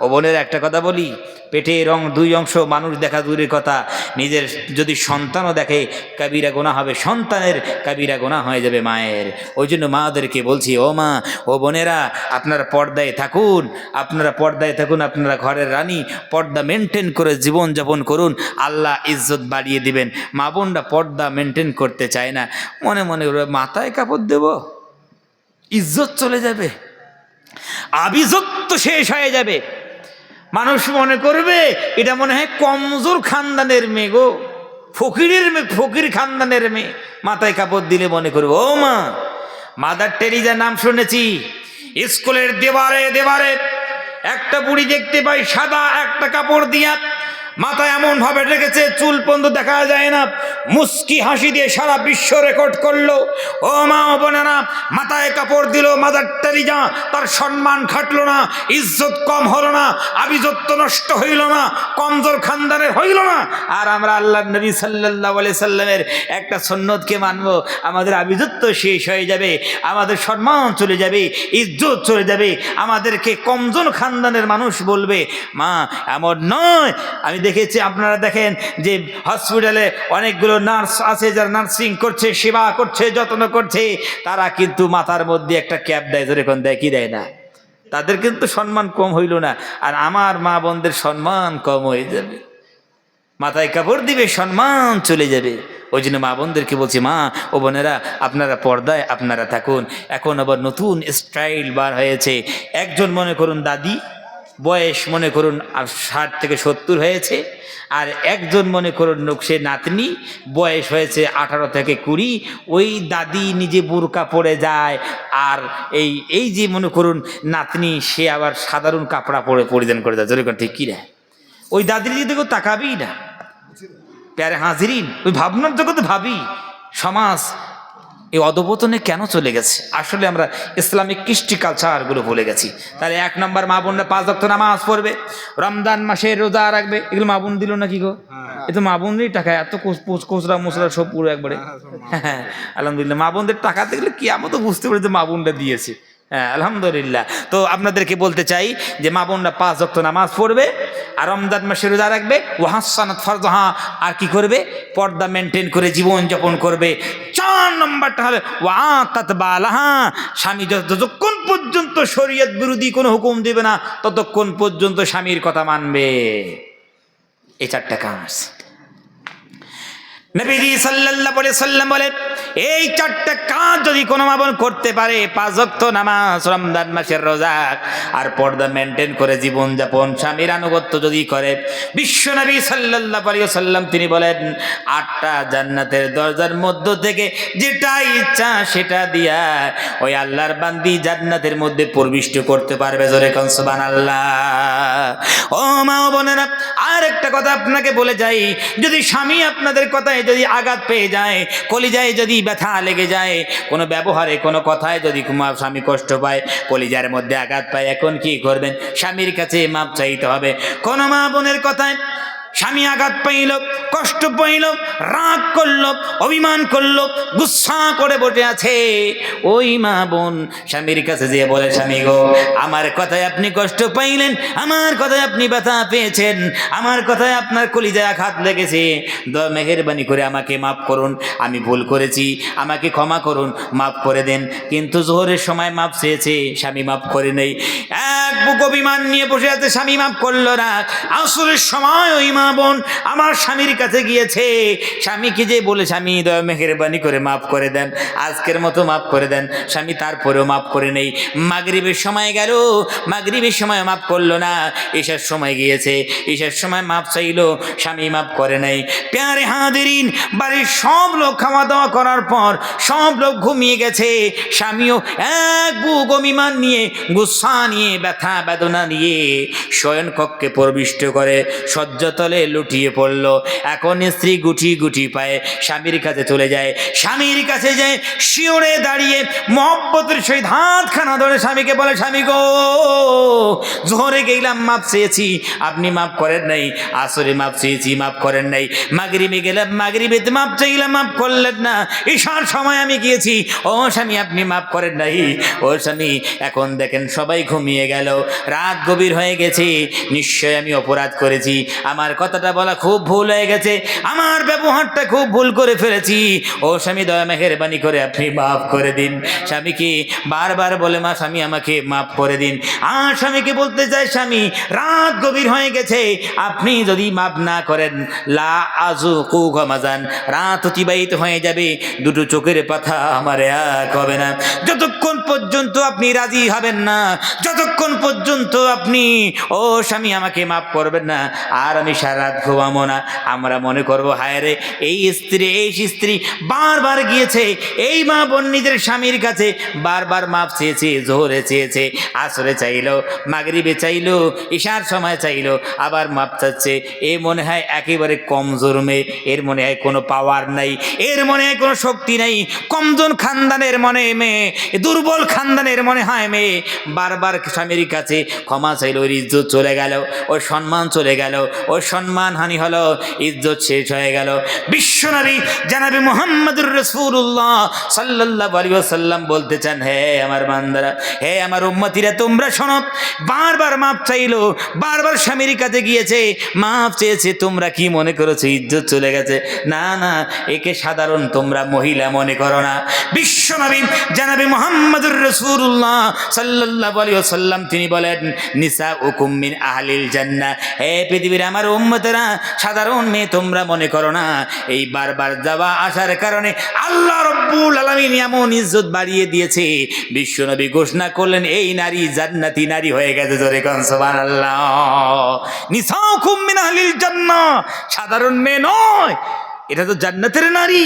ও বোনের একটা কথা বলি, পেটের 2 অংশ মানুষ দেখা দূরের কথা, নিজের যদি সন্তানও দেখে কাবিরা গোনা হবে, সন্তানের কাবিরা গোনা হয়ে যাবে মায়ের। ওই জন্য মাদেরকে বলছি, ও মা ও বোনেরা, আপনারা পর্দায় থাকুন, আপনারা পর্দায় থাকুন, আপনারা ঘরের রানী, পর্দা মেনটেন করে জীবনযাপন করুন, আল্লাহ ইজ্জত বাড়িয়ে দিবেন। মা বোনরা পর্দা মেনটেন করতে চায় না, মনে মনে মাথায় কাপড় দেব, ইজ্জত চলে যাবে, আভিজাত্য শেষ হয়ে যাবে, মানুষ মনে করবে এটা মনে হয় কমজোর খানদানের মেয়ে গো, ফকিরের মেয়ে, ফকির খানদানের মেয়ে, মাথায় কাপড় দিলে মনে করবে। ও মা, মাদার টেরিজা নাম শুনেছি, স্কুলের দেওয়ারে দেওয়ারে একটা বুড়ি দেখতে পাই সাদা একটা কাপড় দিয়া মাথায় এমন ভাবে রেখেছে চুল পর্যন্ত দেখা যায় না, মুস্কি হাসি দিয়ে সারা বিশ্ব রেকর্ড করলো। ও মা ও বোনেরা, মাথায় কাপড় দিল মাদার টেরিজা, তার সম্মান খাটলো না, ইজ্জত কম হলো না, আভিজাত্য নষ্ট হইল না, কমজোর খানদানের হইল না। আর আমরা আল্লাহর নবী সাল্লাল্লাহু আলাইহি সাল্লামের একটা সুন্নতকে মানবো, আমাদের আভিজাত্য শেষ হয়ে যাবে, আমাদের সম্মান চলে যাবে, ইজ্জত চলে যাবে, আমাদেরকে কমজোর খানদানের মানুষ বলবে। মা এমন নয়, আমি দেখেছি, আপনারা দেখেন যে হসপিটালে অনেকগুলো নার্স আছে যারা নার্সিং করছে, সেবা করছে, যত্ন করছে, তারা কিন্তু মাথার মধ্যে একটা ক্যাপ দেয়, যেরকম দেয় কি দেয় না, তাদের কিন্তু সম্মান কম হইল না। আর আমার মা বোনদের সম্মান কম হয়ে যাবে, মাথায় কাপড় দিবে, সম্মান চলে যাবে। ওই জন্য মা বোনদেরকে বলছি, মা ও বোনেরা, আপনারা পর্দায় আপনারা থাকুন। এখন আবার নতুন স্টাইল বার হয়েছে, একজন মনে করুন দাদি, বয়স মনে করুন 60 থেকে 70 হয়েছে, আর একজন মনে করুন সে নাতনি, বয়স হয়েছে 18 থেকে 20। ওই দাদি নিজে বুরকা পরে যায়, আর এই যে মনে করুন নাতনি, সে আবার সাধারণ কাপড়া পরে পরিধান করে যায়। যেরকম ঠিক কিনা, ওই দাদির দিকে কেউ তাকাবি না। প্যারে হাজিরিন, ওই ভাবনার জগতে ভাবি সমাজ এই অধপতনে কেন চলে গেছে? আসলে আমরা ইসলামিক কৃষ্টি কালচারগুলো ভুলে গেছি। তাহলে 1 নম্বর, মা বোনরা 5 ওয়াক্ত নামাজ পড়বে, রমজান মাসে রোজা রাখবে। এগুলো মা বোন দিল নাকি গো? এ তো মা বোনদেরই টাকা, এত কোচরা মোচরা সব পুরো একবারে। হ্যাঁ আলহামদুলিল্লাহ, মা বোনদের টাকা দেখলে কি আমরা তো বুঝতে পারি যে মা বোনরা দিয়েছে। হ্যাঁ আলহামদুলিল্লাহ। তো আপনাদেরকে বলতে চাই যে মা বোনরা 5 ওয়াক্ত নামাজ পড়বে, আর রমজান মাসে রোজা রাখবে, ওয়াহসানাত ফারজাহা, আর কি করবে? পর্দা মেনটেন করে জীবনযাপন করবে। 4 নম্বরটা হবে ওয়াতাত বালাহা, স্বামী যতক্ষণ পর্যন্ত শরীয়ত বিরোধী কোনো হুকুম দেবে না ততক্ষণ পর্যন্ত স্বামীর কথা মানবে। এই 4টা কাজ নবীজি সাল্লাল্লাহু আলাইহি সাল্লাম বলে, এই 4টা কাজ যদি কোনো মা বোন করতে পারে, 5 ওয়াক্ত নামাজ, রমজান মাসের রোজা, আর পর্দা মেনটেন করে জীবনযাপন, স্বামীর আনুগত্য যদি করে, বিশ্ব নবী সাল্লাল্লাহু আলাইহি সাল্লাম তিনি বলেন, 8টা জান্নাতের দরজার মধ্য থেকে যেটা ইচ্ছা সেটা দিয়া ওই আল্লাহর বান্দি জান্নাতের মধ্যে প্রবিষ্ট করতে পারবে। জোরে কোন সুবহানাল্লাহ। ও মা ও বোনেরা, আর একটা কথা আপনাকে বলে যাই, যদি স্বামী আপনাদের কথায় যদি আঘাত পেয়ে যায়, কলিজায় যদি ব্যথা লেগে যায়, কোনো ব্যবহারে কোনো কথায় যদি স্বামী কষ্ট পায়, কলিজার মধ্যে আঘাত পায়, এখন কি করবেন? স্বামীর কাছে মাপ চাইতে হবে। কোনো মা বোনের কথায় স্বামী আঘাত পাইল, কষ্ট পাইল, রাগ করল, অভিমান করল, গুসা করে বসে আছে। ওই মা বোন স্বামীর কাছে যেয়ে বলে, স্বামী গো, আমার কথায় আপনি কষ্ট পাইলেন, আমার কথায় আপনি ব্যথা পেয়েছেন, আমার কথায় আপনার কলিজায় আঘাত লেগেছে, দয়া মেহেরবানি করে আমাকে মাফ করুন, আমি ভুল করেছি, আমাকে ক্ষমা করুন, মাফ করে দেন। কিন্তু জোহরের সময় মাফ চেয়েছে, স্বামী মাফ করে নেই। এক বুক অভিমান নিয়ে বসে আছে, স্বামী মাফ করলো না। আসরের সময় ওই মা বোন আমার স্বামীর কাছে গিয়েছে, স্বামীকে যে বলে, স্বামী দয়া মেহেরবানি করে মাফ করে দেন, আজকের মতো মাফ করে দেন। স্বামী তারপরেও মাফ করে নেই। মাগরিবের সময় গেল, মাগরিবের সময় মাফ করলো না। ঈশার সময় গিয়েছে, ঈশার সময় মাফ চাইলো, স্বামী মাফ করে নাই। প্যারে হাদিরিন, বাড়ির সব লোক খাওয়া দাওয়া করার পর সব লোক ঘুমিয়ে গেছে। স্বামীও এক বুক অভিমান নিয়ে, গুসা নিয়ে, ব্যথা বেদনা নিয়ে শয়ন কক্ষে প্রবিষ্ট করে শয্যাতলে লুটিয়ে পড়ল। এখন স্ত্রী গুটি গুটি পায়ে স্বামীর কাছে চলে যায়, স্বামীর কাছে যায়, শিওরে দাঁড়িয়ে মহব্বতের সহিত হাতখানা ধরে স্বামীকে বলে, স্বামী গো, জোহরে গেলাম মাপ চেয়েছি, আপনি মাফ করেন নাই, আসরে মাপ চেয়েছি, মাফ করেন নাই, মাগরিবে গেলাম, মাগরিবেতে মাপ চাইলাম, মাফ করলেন না, ঈশার সময় আমি গিয়েছি, ও স্বামী আপনি মাফ করেন নাই। ও স্বামী, এখন দেখেন সবাই ঘুমিয়ে গেল, রাত গভীর হয়ে গেছে, নিশ্চয় আমি অপরাধ করেছি, আমার কথাটা বলা খুব ভুল হয়ে গেছে, আমার ব্যবহারটা খুব ভুল করে ফেলেছি, ও স্বামী দয়া মেহেরবানি করে আপনি মাফ করে দিন। স্বামীকে বারবার বলে, মা স্বামী আমাকে মাফ করে দিন। আর স্বামীকে বলতে চাই, স্বামী রাত গভীর হয়ে গেছে, আপনি যদি মাফ না করেন, লা আজু কুমাজান, রাত অতিবাহিত হয়ে যাবে, দুটো চোখের পাতা আমার এক হবে না, যতক্ষণ পর্যন্ত আপনি রাজি হবেন না, যতক্ষণ পর্যন্ত আপনি, ও স্বামী আমাকে মাফ করবেন না, আর আমি সারা রাত ঘুমাবো না। আমরা মনে করবো, হায় রে, এই স্ত্রী বারবার গিয়েছে, এই মা বোন নিজের স্বামীর কাছে বারবার মাপ চেয়েছে, জোহরে চেয়েছে, আসরে চাইলো, মাগরিবে চাইলো, ঈশার সময় চাইলো, আবার মাপ চাচ্ছে। এ মনে হয় একেবারে কমজোর মেয়ে, এর মনে হয় কোনো পাওয়ার নাই, এর মনে হয় কোনো শক্তি নাই, কমজোর খানদানের মনে মেয়ে, দুর্বল খানদানের মনে হয় মেয়ে, বারবার স্বামীর কাছে ক্ষমা চাইলো, ওর ইজ্জত চলে গেল, ওর সম্মান চলে গেল, ওর সম্মান হানি হলো, ইজ্জত শেষ হয়ে গেল। বিশ্বনবী জনাবে মুহাম্মদুর রাসূলুল্লাহ সাল্লাল্লাহু আলাইহি ওয়াসাল্লাম বলতে চান, হে আমার বান্দারা, হে আমার উম্মতিরা, তোমরা শোনো, বারবার মাপ চাইলো, বারবার স্বামীর কাছে গিয়েছে, মাপ চেয়েছে, তোমরা কি মনে করেছো ইজ্জত চলে গেছে? না না, একে সাধারণ তোমরা মহিলা মনে করো না। বিশ্বনবী জনাবে মুহাম্মদুর রাসূলুল্লাহ সাল্লাল্লাহু আলাইহি ওয়াসাল্লাম তিনি বলেন, নিসাউকুম মিন আহলিল জান্নাহ, হে পৃথিবীর আমার উম্মতেরা, সাধারণ মেয়ে তোমরা মনে করো না। এই বারবার যাওয়া আসার কারণে আল্লাহ রব্বুল আলামিন এমন ইজ্জত বাড়িয়ে দিয়েছে, বিশ্বনবী ঘোষণা করলেন, এই নারী জান্নাতি নারী হয়ে গেছে। জোরে কোন সুবহানাল্লাহ। নিসাউকুম মিন আহলিল জান্নাহ, সাধারণ মেয়ে নয়, এটা তো জান্নাতের নারী,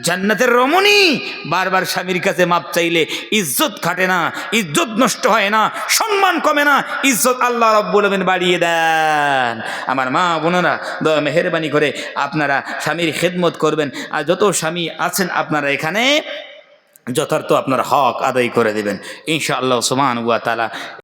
জান্নাতের রমণী। বারবার স্বামীর কাছে মাপ চাইলে ইজ্জত কাটে না, ইজ্জত নষ্ট হয় না, সম্মান কমে না, ইজ্জত আল্লাহ রাব্বুল আলামিন বাড়িয়ে দেন। আমার মা বোনেরা, দয়া মেহেরবানি করে আপনারা স্বামীর খেদমত করবেন, আর যত স্বামী আছেন আপনারা এখানে যথার্থ আপনার হক আদায় করে দেবেন ইনশাআল্লাহ সুবহানাহু ওয়া তাআলা।